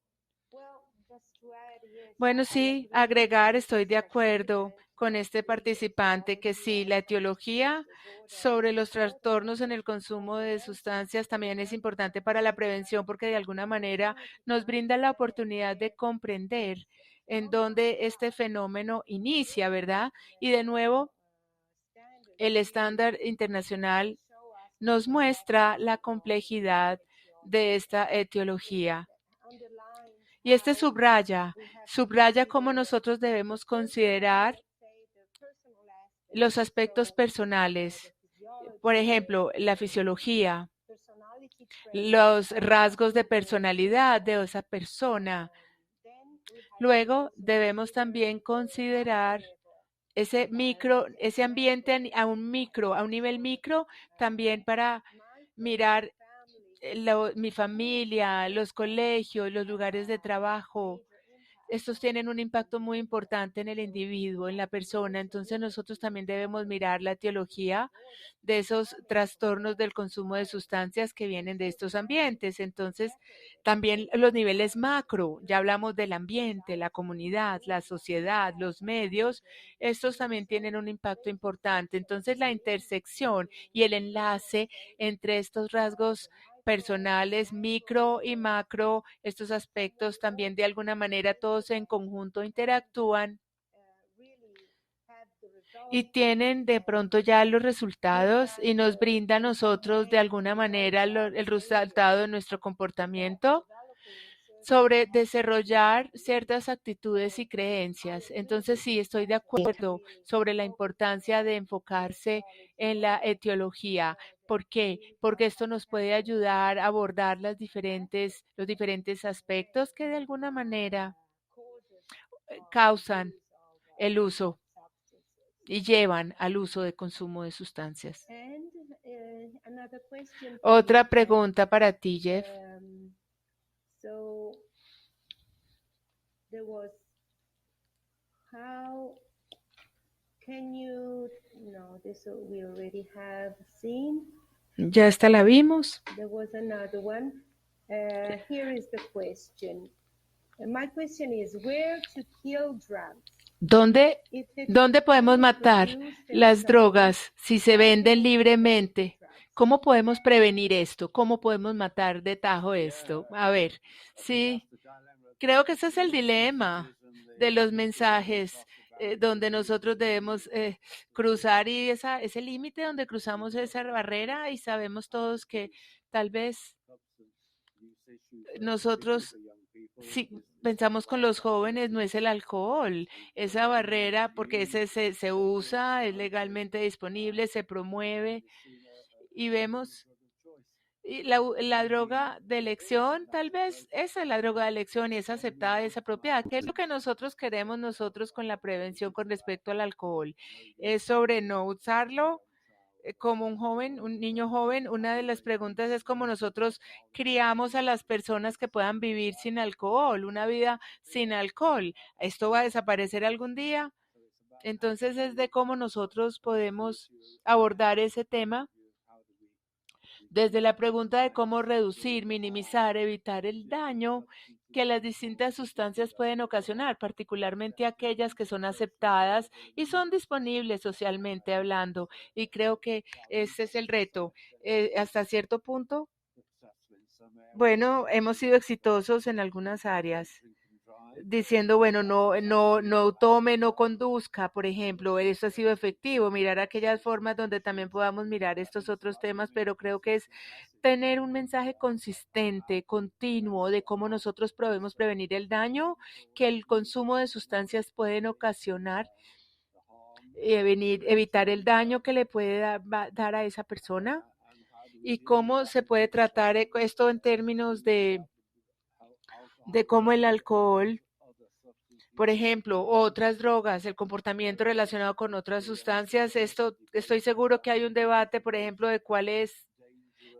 Bueno, sí, agregar, estoy de acuerdo con este participante que sí, la etiología sobre los trastornos en el consumo de sustancias también es importante para la prevención porque de alguna manera nos brinda la oportunidad de comprender en dónde este fenómeno inicia, ¿verdad? Y de nuevo, el estándar internacional nos muestra la complejidad de esta etiología. Y este subraya cómo nosotros debemos considerar los aspectos personales. Por ejemplo, la fisiología, los rasgos de personalidad de esa persona. Luego debemos también considerar ese ambiente a un nivel micro, también para mirar mi familia, los colegios, los lugares de trabajo. Estos tienen un impacto muy importante en el individuo, en la persona. Entonces nosotros también debemos mirar la etiología de esos trastornos del consumo de sustancias que vienen de estos ambientes. Entonces también los niveles macro, ya hablamos del ambiente, la comunidad, la sociedad, los medios, estos también tienen un impacto importante. Entonces la intersección y el enlace entre estos rasgos personales, micro y macro, estos aspectos también de alguna manera todos en conjunto interactúan y tienen de pronto ya los resultados y nos brinda a nosotros de alguna manera el resultado de nuestro comportamiento sobre desarrollar ciertas actitudes y creencias. Entonces sí, estoy de acuerdo sobre la importancia de enfocarse en la etiología. ¿Por qué? Porque esto nos puede ayudar a abordar los diferentes aspectos que de alguna manera causan el uso y llevan al uso de consumo de sustancias. Otra pregunta para ti, Jeff. So there was how can you no this we already have seen. Ya esta la vimos. There was another one. Here is the question. My question is where to kill drugs. ¿Dónde podemos matar las drogas si se venden libremente? ¿Cómo podemos prevenir esto? ¿Cómo podemos matar de tajo esto? A ver, sí, creo que ese es el dilema de los mensajes donde nosotros debemos cruzar y ese límite donde cruzamos esa barrera y sabemos todos que tal vez nosotros si pensamos con los jóvenes no es el alcohol, esa barrera porque ese se usa, es legalmente disponible, se promueve y vemos y la droga de elección, tal vez esa es la droga de elección y es aceptada y es apropiada. ¿Qué es lo que nosotros queremos nosotros con la prevención con respecto al alcohol? Es sobre no usarlo como un niño joven, una de las preguntas es cómo nosotros criamos a las personas que puedan vivir sin alcohol, una vida sin alcohol. ¿Esto va a desaparecer algún día? Entonces es de cómo nosotros podemos abordar ese tema desde la pregunta de cómo reducir, minimizar, evitar el daño que las distintas sustancias pueden ocasionar, particularmente aquellas que son aceptadas y son disponibles socialmente hablando. Y creo que ese es el reto. Hasta cierto punto, bueno, hemos sido exitosos en algunas áreas. diciendo, bueno, no tome, no conduzca, por ejemplo, esto ha sido efectivo, mirar aquellas formas donde también podamos mirar estos otros temas, pero creo que es tener un mensaje consistente, continuo, de cómo nosotros podemos prevenir el daño que el consumo de sustancias pueden ocasionar, evitar el daño que le puede dar a esa persona y cómo se puede tratar esto en términos de cómo el alcohol, por ejemplo, otras drogas, el comportamiento relacionado con otras sustancias. Esto estoy seguro que hay un debate, por ejemplo, de cuál es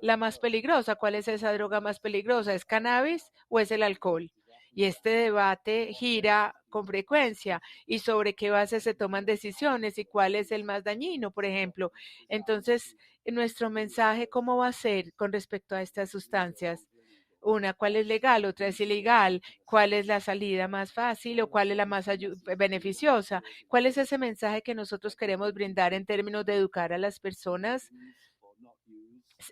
la más peligrosa, cuál es esa droga más peligrosa, ¿es cannabis o es el alcohol? Y este debate gira con frecuencia y sobre qué base se toman decisiones y cuál es el más dañino, por ejemplo. Entonces, nuestro mensaje, ¿cómo va a ser con respecto a estas sustancias? Una, ¿cuál es legal? Otra es ilegal. ¿Cuál es la salida más fácil o cuál es la más beneficiosa? ¿Cuál es ese mensaje que nosotros queremos brindar en términos de educar a las personas,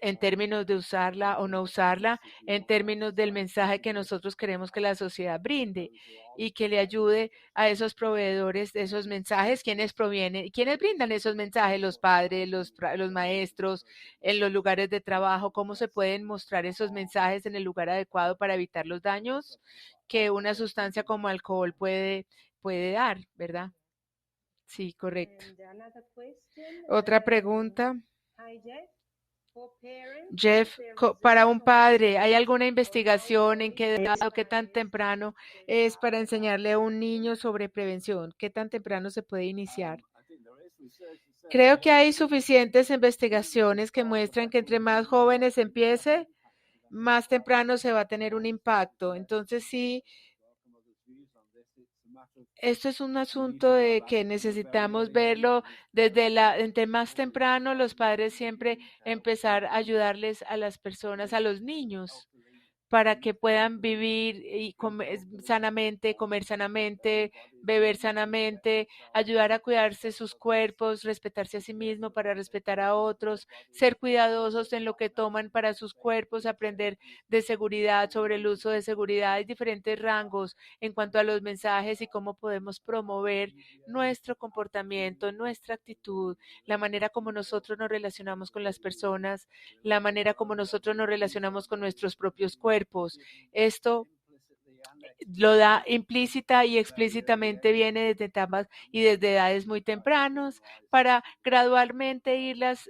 en términos de usarla o no usarla, en términos del mensaje que nosotros queremos que la sociedad brinde y que le ayude a esos proveedores de esos mensajes, quienes brindan esos mensajes, los padres, los maestros, en los lugares de trabajo, cómo se pueden mostrar esos mensajes en el lugar adecuado para evitar los daños que una sustancia como alcohol puede dar, ¿verdad? Sí, correcto. Otra pregunta. Jeff, para un padre, ¿hay alguna investigación en qué edad o qué tan temprano es para enseñarle a un niño sobre prevención? ¿Qué tan temprano se puede iniciar? Creo que hay suficientes investigaciones que muestran que entre más jóvenes empiece, más temprano se va a tener un impacto. Entonces sí, esto es un asunto de que necesitamos verlo entre más temprano, los padres siempre empezar a ayudarles a las personas, a los niños, para que puedan vivir y comer sanamente, beber sanamente, ayudar a cuidarse sus cuerpos, respetarse a sí mismo para respetar a otros, ser cuidadosos en lo que toman para sus cuerpos, aprender de seguridad, sobre el uso de seguridad. Hay diferentes rangos en cuanto a los mensajes y cómo podemos promover nuestro comportamiento, nuestra actitud, la manera como nosotros nos relacionamos con las personas, la manera como nosotros nos relacionamos con nuestros propios cuerpos. Esto lo da implícita y explícitamente, viene desde etapas y desde edades muy tempranas para gradualmente irlas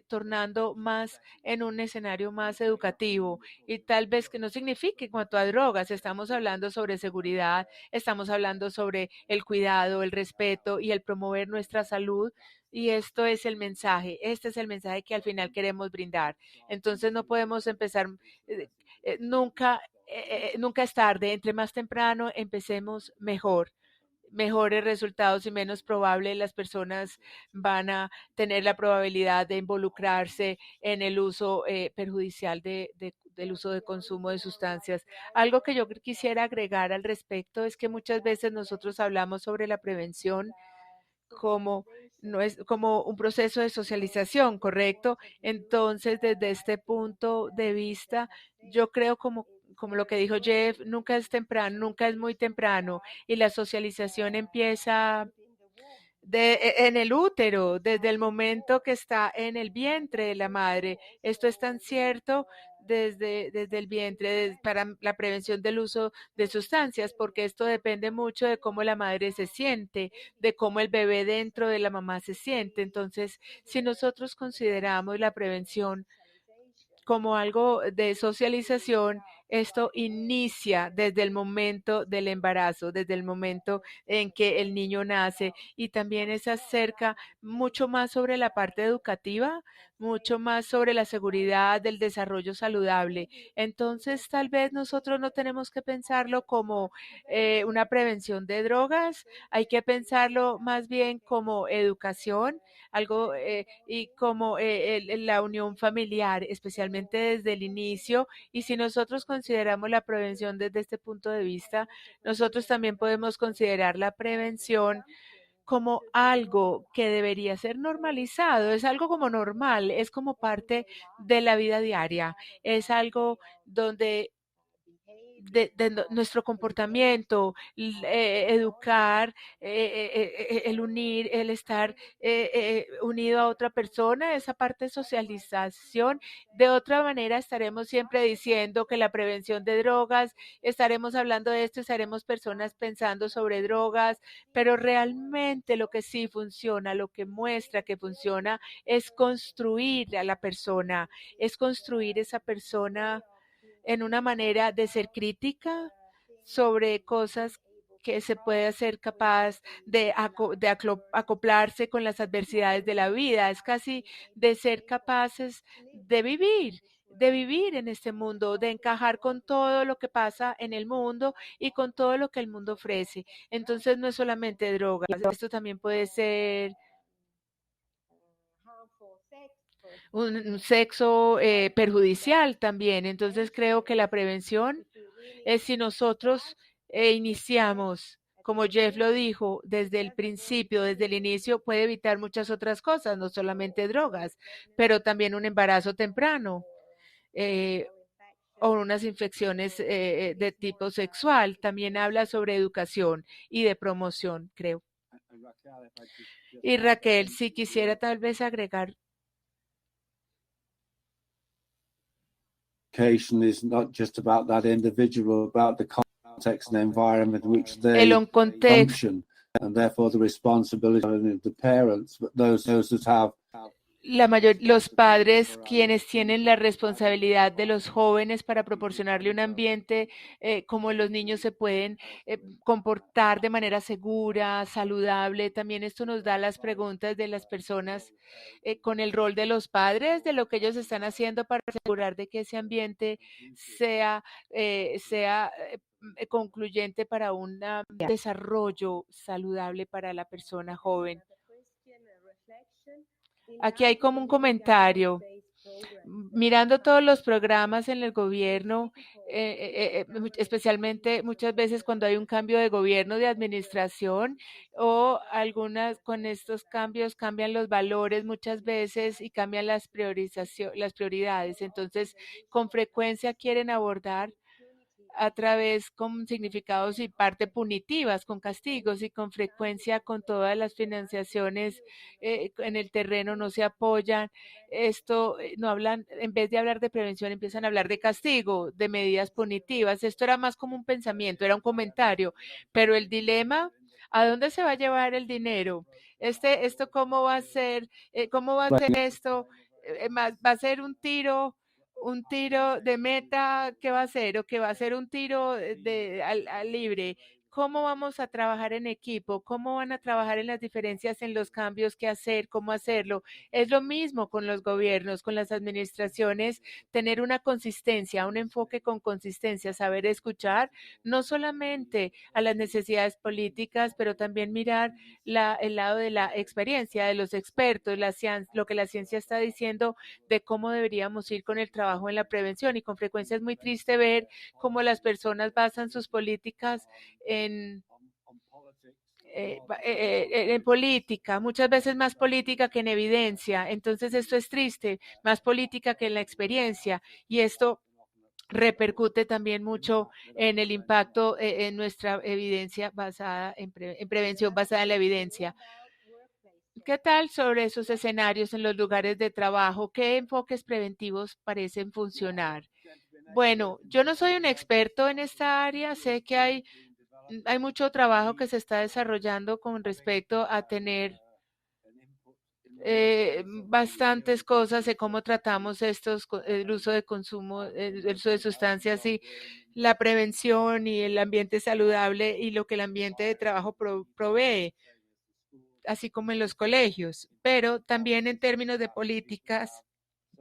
tornando más en un escenario más educativo, y tal vez que no signifique en cuanto a drogas, estamos hablando sobre seguridad, estamos hablando sobre el cuidado, el respeto y el promover nuestra salud. Y esto es el mensaje, este es el mensaje que al final queremos brindar. Entonces no podemos empezar nunca es tarde, entre más temprano empecemos mejor, mejores resultados y menos probable las personas van a tener la probabilidad de involucrarse en el uso perjudicial del uso de consumo de sustancias. Algo que yo quisiera agregar al respecto es que muchas veces nosotros hablamos sobre la prevención como no es como un proceso de socialización, ¿correcto? Entonces, desde este punto de vista, yo creo como lo que dijo Jeff, nunca es temprano, nunca es muy temprano, y la socialización empieza en el útero, desde el momento que está en el vientre de la madre. Esto es tan cierto desde el vientre para la prevención del uso de sustancias, porque esto depende mucho de cómo la madre se siente, de cómo el bebé dentro de la mamá se siente. Entonces, si nosotros consideramos la prevención como algo de socialización, esto inicia desde el momento del embarazo, desde el momento en que el niño nace, y también es acerca mucho más sobre la parte educativa, mucho más sobre la seguridad del desarrollo saludable. Entonces, tal vez nosotros no tenemos que pensarlo como una prevención de drogas, hay que pensarlo más bien como educación, algo y como la unión familiar, especialmente desde el inicio. Y si nosotros consideramos la prevención desde este punto de vista, nosotros también podemos considerar la prevención como algo que debería ser normalizado, es algo como normal, es como parte de la vida diaria, es algo donde nuestro comportamiento, educar, el unir, el estar unido a otra persona, esa parte de socialización. De otra manera, estaremos siempre diciendo que la prevención de drogas, estaremos hablando de esto, estaremos personas pensando sobre drogas, pero realmente lo que sí funciona, lo que muestra que funciona, es construir a la persona, es construir esa persona en una manera de ser crítica sobre cosas que se puede ser capaz de acoplarse con las adversidades de la vida. Es casi de ser capaces de vivir en este mundo, de encajar con todo lo que pasa en el mundo y con todo lo que el mundo ofrece. Entonces no es solamente drogas, esto también puede ser un sexo perjudicial también. Entonces creo que la prevención es si nosotros iniciamos, como Jeff lo dijo, desde el principio, desde el inicio, puede evitar muchas otras cosas, no solamente drogas, pero también un embarazo temprano. O unas infecciones de tipo sexual. También habla sobre educación y de promoción, creo. Y Raquel, si quisiera tal vez agregar. Education is not just about that individual, about the context and environment in which they function, and therefore the responsibility of the parents, but those that have los padres quienes tienen la responsabilidad de los jóvenes para proporcionarle un ambiente como los niños se pueden comportar de manera segura, saludable. También esto nos da las preguntas de las personas con el rol de los padres, de lo que ellos están haciendo para asegurar de que ese ambiente sea concluyente para un desarrollo saludable para la persona joven. Aquí hay como un comentario. Mirando todos los programas en el gobierno, especialmente muchas veces cuando hay un cambio de gobierno, de administración, o algunas con estos cambios cambian los valores muchas veces y cambian las prioridades. Entonces, con frecuencia quieren abordar a través con significados y parte punitivas, con castigos y con frecuencia con todas las financiaciones en el terreno no se apoyan. Esto no hablan, en vez de hablar de prevención, empiezan a hablar de castigo, de medidas punitivas. Esto era más como un pensamiento, era un comentario, pero el dilema, ¿a dónde se va a llevar el dinero? Esto ¿cómo va a ser? ¿Cómo va a ser esto? ¿Va a ser un tiro de meta, qué va a ser? ¿O que va a ser un tiro al libre? ¿Cómo vamos a trabajar en equipo? ¿Cómo van a trabajar en las diferencias, en los cambios, qué hacer, cómo hacerlo? Es lo mismo con los gobiernos, con las administraciones, tener una consistencia, un enfoque con consistencia, saber escuchar, no solamente a las necesidades políticas, pero también mirar el lado de la experiencia, de los expertos, lo que la ciencia está diciendo de cómo deberíamos ir con el trabajo en la prevención. Y con frecuencia es muy triste ver cómo las personas basan sus políticas en política, muchas veces más política que en evidencia. Entonces esto es triste, más política que en la experiencia. Y esto repercute también mucho en el impacto en nuestra evidencia basada en prevención basada en la evidencia. ¿Qué tal sobre esos escenarios en los lugares de trabajo? ¿Qué enfoques preventivos parecen funcionar? Bueno, yo no soy un experto en esta área, sé que hay mucho trabajo que se está desarrollando con respecto a tener bastantes cosas de cómo tratamos el uso de consumo, el uso de sustancias y la prevención y el ambiente saludable y lo que el ambiente de trabajo provee, así como en los colegios, pero también en términos de políticas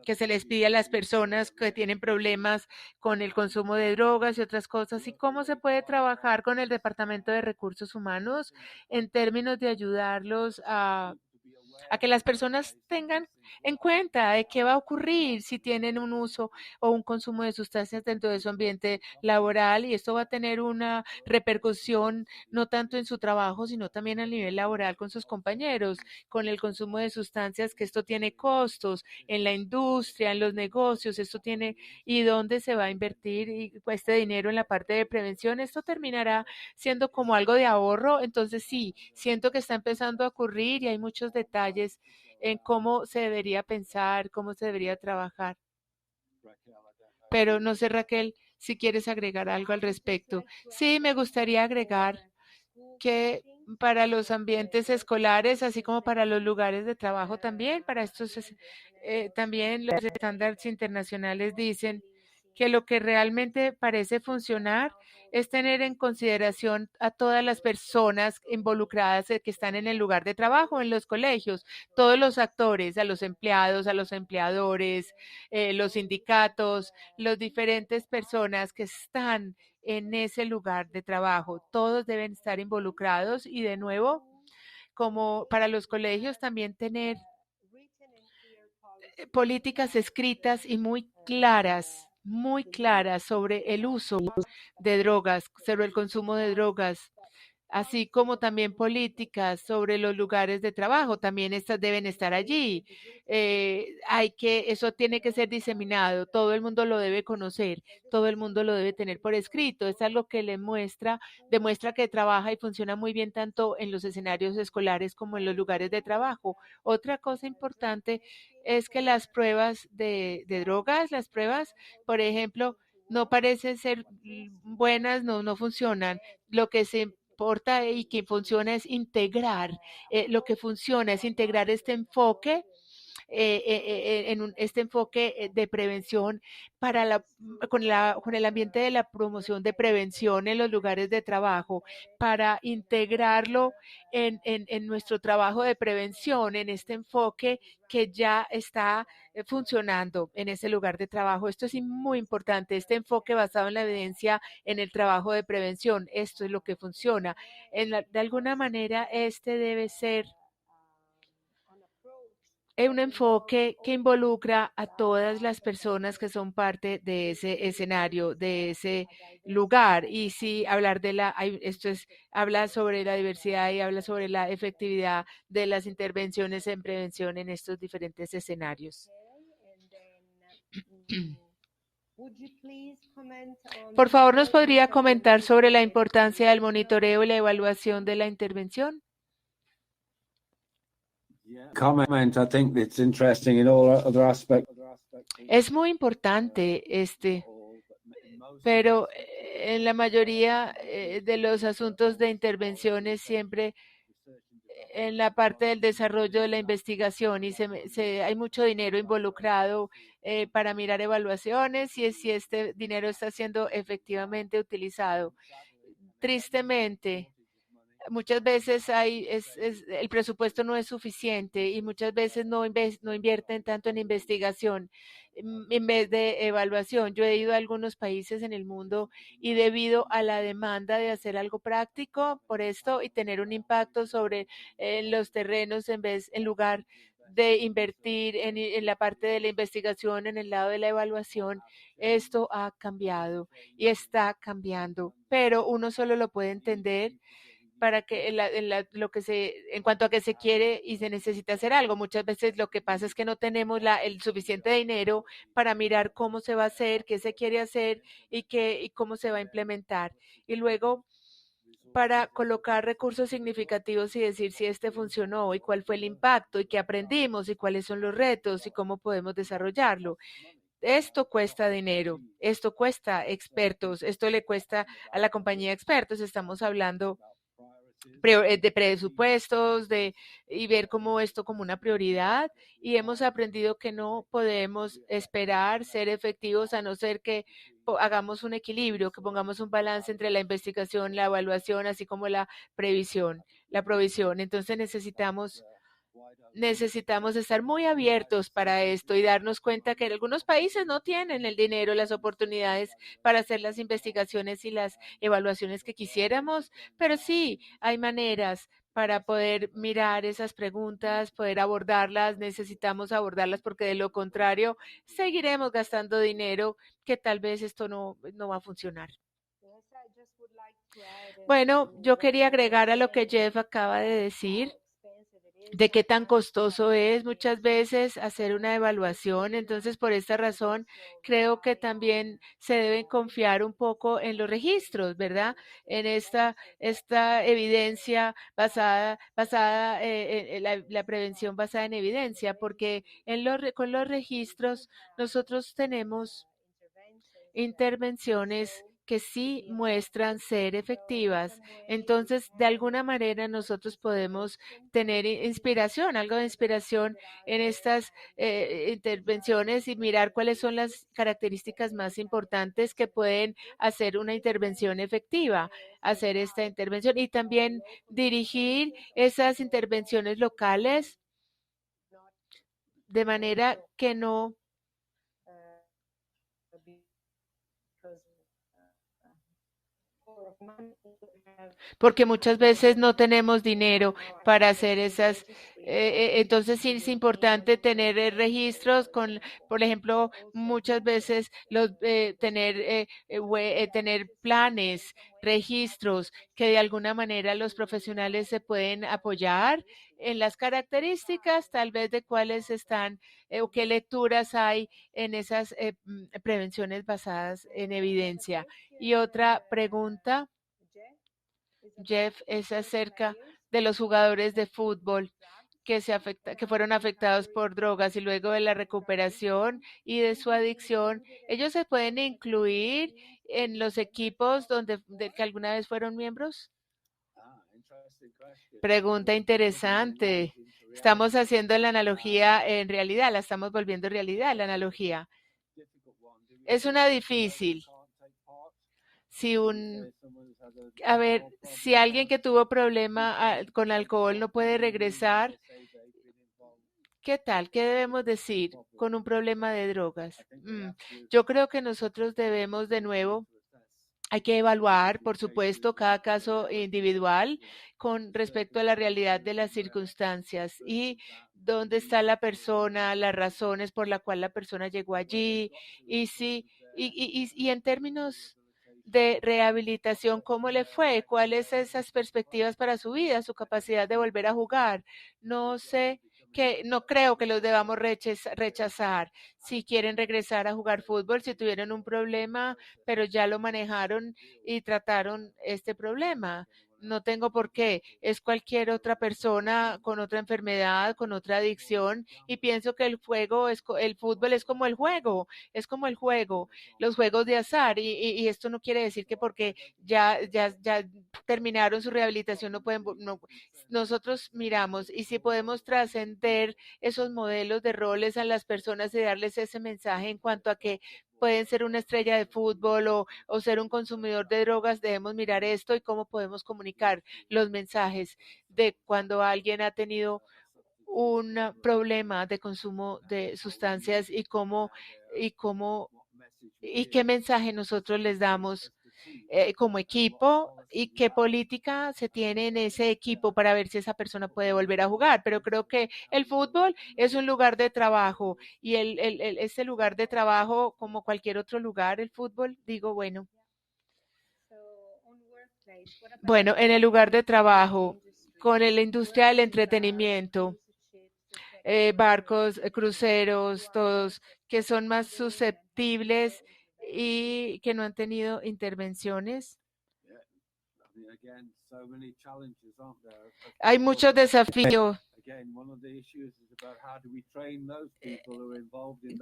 que se les pide a las personas que tienen problemas con el consumo de drogas y otras cosas, y cómo se puede trabajar con el Departamento de Recursos Humanos en términos de ayudarlos a que las personas tengan en cuenta de qué va a ocurrir si tienen un uso o un consumo de sustancias dentro de su ambiente laboral, y esto va a tener una repercusión no tanto en su trabajo, sino también a nivel laboral con sus compañeros, con el consumo de sustancias, que esto tiene costos en la industria, en los negocios, esto tiene, y dónde se va a invertir y este dinero en la parte de prevención. Esto terminará siendo como algo de ahorro. Entonces sí, siento que está empezando a ocurrir y hay muchos detalles en cómo se debería pensar, cómo se debería trabajar. Pero no sé, Raquel, si quieres agregar algo al respecto. Sí, me gustaría agregar que para los ambientes escolares, así como para los lugares de trabajo también, para estos también los estándares internacionales dicen que lo que realmente parece funcionar es tener en consideración a todas las personas involucradas que están en el lugar de trabajo, en los colegios, todos los actores, a los empleados, a los empleadores, los sindicatos, las diferentes personas que están en ese lugar de trabajo. Todos deben estar involucrados y, de nuevo, como para los colegios, también tener políticas escritas y muy claras sobre el uso de drogas, sobre el consumo de drogas, así como también políticas sobre los lugares de trabajo, también estas deben estar allí. Eso tiene que ser diseminado, todo el mundo lo debe conocer, todo el mundo lo debe tener por escrito. Es algo que demuestra que trabaja y funciona muy bien tanto en los escenarios escolares como en los lugares de trabajo. Otra cosa importante es que las pruebas de drogas, por ejemplo, no parecen ser buenas, no funcionan. Lo que se importa y que funciona es integrar, lo que funciona es integrar este enfoque este enfoque de prevención con el ambiente de la promoción de prevención en los lugares de trabajo, para integrarlo en nuestro trabajo de prevención, en este enfoque que ya está funcionando en ese lugar de trabajo. Esto es muy importante, este enfoque basado en la evidencia en el trabajo de prevención. Esto es lo que funciona. De alguna manera, este debe ser un enfoque que involucra a todas las personas que son parte de ese escenario, de ese lugar. Y sí, habla sobre la diversidad y habla sobre la efectividad de las intervenciones en prevención en estos diferentes escenarios. Por favor, ¿nos podría comentar sobre la importancia del monitoreo y la evaluación de la intervención? Es muy importante pero en la mayoría de los asuntos de intervenciones siempre en la parte del desarrollo de la investigación, y hay mucho dinero involucrado para mirar evaluaciones y si este dinero está siendo efectivamente utilizado. Tristemente, muchas veces el presupuesto no es suficiente y muchas veces no invierten tanto en investigación en vez de evaluación. Yo he ido a algunos países en el mundo y, debido a la demanda de hacer algo práctico por esto y tener un impacto sobre los terrenos, en lugar de invertir en la parte de la investigación, en el lado de la evaluación, esto ha cambiado y está cambiando, pero uno solo lo puede entender para que en cuanto a que se quiere y se necesita hacer algo. Muchas veces lo que pasa es que no tenemos el suficiente dinero para mirar cómo se va a hacer, qué se quiere hacer y cómo se va a implementar. Y luego, para colocar recursos significativos y decir si este funcionó y cuál fue el impacto y qué aprendimos y cuáles son los retos y cómo podemos desarrollarlo. Esto cuesta dinero, esto cuesta expertos, esto le cuesta a la compañía expertos. Estamos hablando de presupuestos, y ver como esto como una prioridad, y hemos aprendido que no podemos esperar ser efectivos a no ser que hagamos un equilibrio, que pongamos un balance entre la investigación, la evaluación, así como la provisión. Entonces necesitamos estar muy abiertos para esto y darnos cuenta que algunos países no tienen el dinero, las oportunidades para hacer las investigaciones y las evaluaciones que quisiéramos, pero sí hay maneras para poder mirar esas preguntas, poder abordarlas. Necesitamos abordarlas porque de lo contrario seguiremos gastando dinero que tal vez esto no va a funcionar. Bueno, yo quería agregar a lo que Jeff acaba de decir, de qué tan costoso es muchas veces hacer una evaluación. Entonces, por esta razón, creo que también se debe confiar un poco en los registros, ¿verdad? En esta evidencia basada la prevención basada en evidencia, porque con los registros nosotros tenemos intervenciones que sí muestran ser efectivas. Entonces, de alguna manera nosotros podemos tener inspiración, algo de inspiración en estas intervenciones y mirar cuáles son las características más importantes que pueden hacer una intervención efectiva, hacer esta intervención y también dirigir esas intervenciones locales de manera que no porque muchas veces no tenemos dinero para hacer esas. Entonces sí es importante tener registros con, por ejemplo, muchas veces tener planes, registros que de alguna manera los profesionales se pueden apoyar en las características tal vez de cuáles están o qué lecturas hay en esas prevenciones basadas en evidencia. Y otra pregunta, Jeff, es acerca de los jugadores de fútbol que fueron afectados por drogas y luego de la recuperación y de su adicción, ellos se pueden incluir en los equipos de que alguna vez fueron miembros. Pregunta interesante. Estamos haciendo la analogía en realidad, la estamos volviendo realidad, la analogía. Es una difícil. Si alguien que tuvo problema con alcohol no puede regresar, ¿qué tal? ¿Qué debemos decir con un problema de drogas? Yo creo que nosotros debemos de nuevo, hay que evaluar, por supuesto, cada caso individual con respecto a la realidad de las circunstancias y dónde está la persona, las razones por las cuales la persona llegó allí y en términos de rehabilitación, ¿cómo le fue? ¿Cuáles son esas perspectivas para su vida, su capacidad de volver a jugar? No creo que los debamos rechazar. Si quieren regresar a jugar fútbol, si tuvieron un problema, pero ya lo manejaron y trataron este problema. No tengo por qué. Es cualquier otra persona con otra enfermedad, con otra adicción, y pienso que el fútbol es como el juego, los juegos de azar, y esto no quiere decir que porque ya terminaron su rehabilitación no pueden, nosotros miramos y si podemos trascender esos modelos de roles a las personas y darles ese mensaje en cuanto a que pueden ser una estrella de fútbol o ser un consumidor de drogas, debemos mirar esto y cómo podemos comunicar los mensajes de cuando alguien ha tenido un problema de consumo de sustancias y qué mensaje nosotros les damos como equipo y qué política se tiene en ese equipo para ver si esa persona puede volver a jugar. Pero creo que el fútbol es un lugar de trabajo y ese lugar de trabajo, como cualquier otro lugar, el fútbol, digo, bueno. Bueno, en el lugar de trabajo, con la industria del entretenimiento, barcos, cruceros, todos que son más susceptibles y que no han tenido intervenciones. Hay muchos desafíos.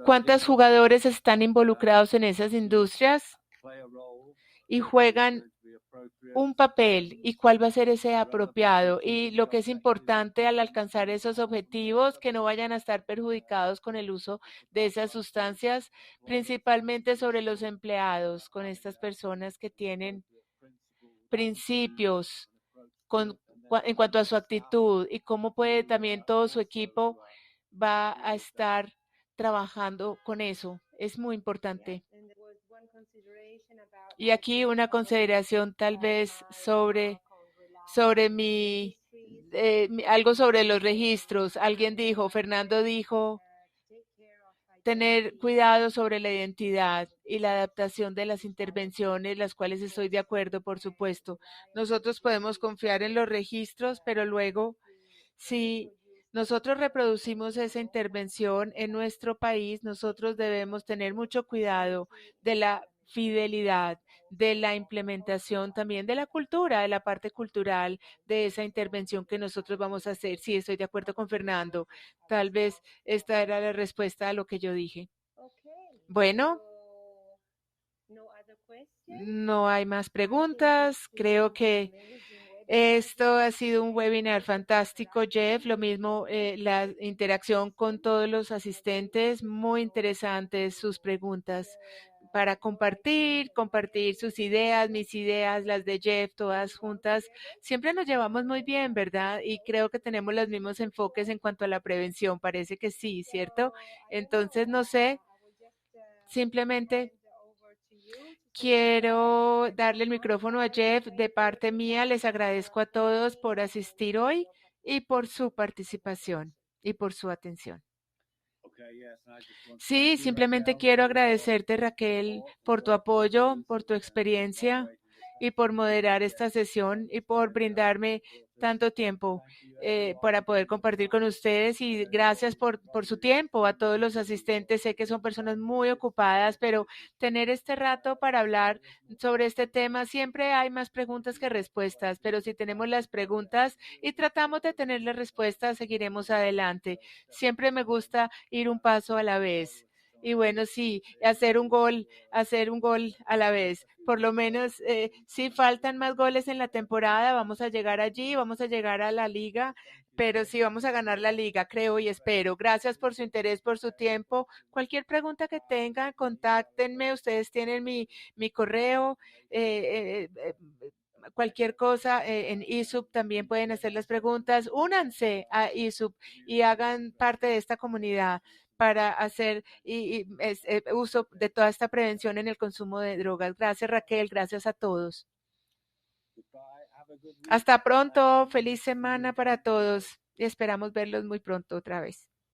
¿Cuántos jugadores están involucrados en esas industrias y juegan un papel y cuál va a ser ese apropiado? Y lo que es importante al alcanzar esos objetivos, que no vayan a estar perjudicados con el uso de esas sustancias, principalmente sobre los empleados, con estas personas que tienen principios en cuanto a su actitud y cómo puede también todo su equipo va a estar trabajando con eso. Es muy importante. Y aquí una consideración tal vez sobre mi algo sobre los registros. Alguien dijo, Fernando dijo, tener cuidado sobre la identidad y la adaptación de las intervenciones, las cuales estoy de acuerdo, por supuesto. Nosotros podemos confiar en los registros, pero luego, si nosotros reproducimos esa intervención en nuestro país, nosotros debemos tener mucho cuidado de la fidelidad, de la implementación también de la cultura, de la parte cultural de esa intervención que nosotros vamos a hacer. Sí, estoy de acuerdo con Fernando. Tal vez esta era la respuesta a lo que yo dije. Bueno, no hay más preguntas. Creo que esto ha sido un webinar fantástico, Jeff. Lo mismo, la interacción con todos los asistentes, muy interesantes sus preguntas para compartir sus ideas, mis ideas, las de Jeff, todas juntas. Siempre nos llevamos muy bien, ¿verdad? Y creo que tenemos los mismos enfoques en cuanto a la prevención. Parece que sí, ¿cierto? Entonces, no sé, simplemente quiero darle el micrófono a Jeff. De parte mía, les agradezco a todos por asistir hoy y por su participación y por su atención. Sí, simplemente quiero agradecerte, Raquel, por tu apoyo, por tu experiencia y por moderar esta sesión y por brindarme tanto tiempo para poder compartir con ustedes, y gracias por su tiempo a todos los asistentes. Sé que son personas muy ocupadas, pero tener este rato para hablar sobre este tema, siempre hay más preguntas que respuestas, pero si tenemos las preguntas y tratamos de tener las respuestas, seguiremos adelante. Siempre me gusta ir un paso a la vez. Y bueno, sí, hacer un gol a la vez. Por lo menos, si faltan más goles en la temporada, vamos a llegar allí, vamos a llegar a la liga, pero sí vamos a ganar la liga, creo y espero. Gracias por su interés, por su tiempo. Cualquier pregunta que tengan, contáctenme. Ustedes tienen mi correo. Cualquier cosa en ISUP también pueden hacer las preguntas. Únanse a ISUP y hagan parte de esta comunidad para hacer uso de toda esta prevención en el consumo de drogas. Gracias, Raquel. Gracias a todos. Hasta pronto. Feliz semana para todos y esperamos verlos muy pronto otra vez.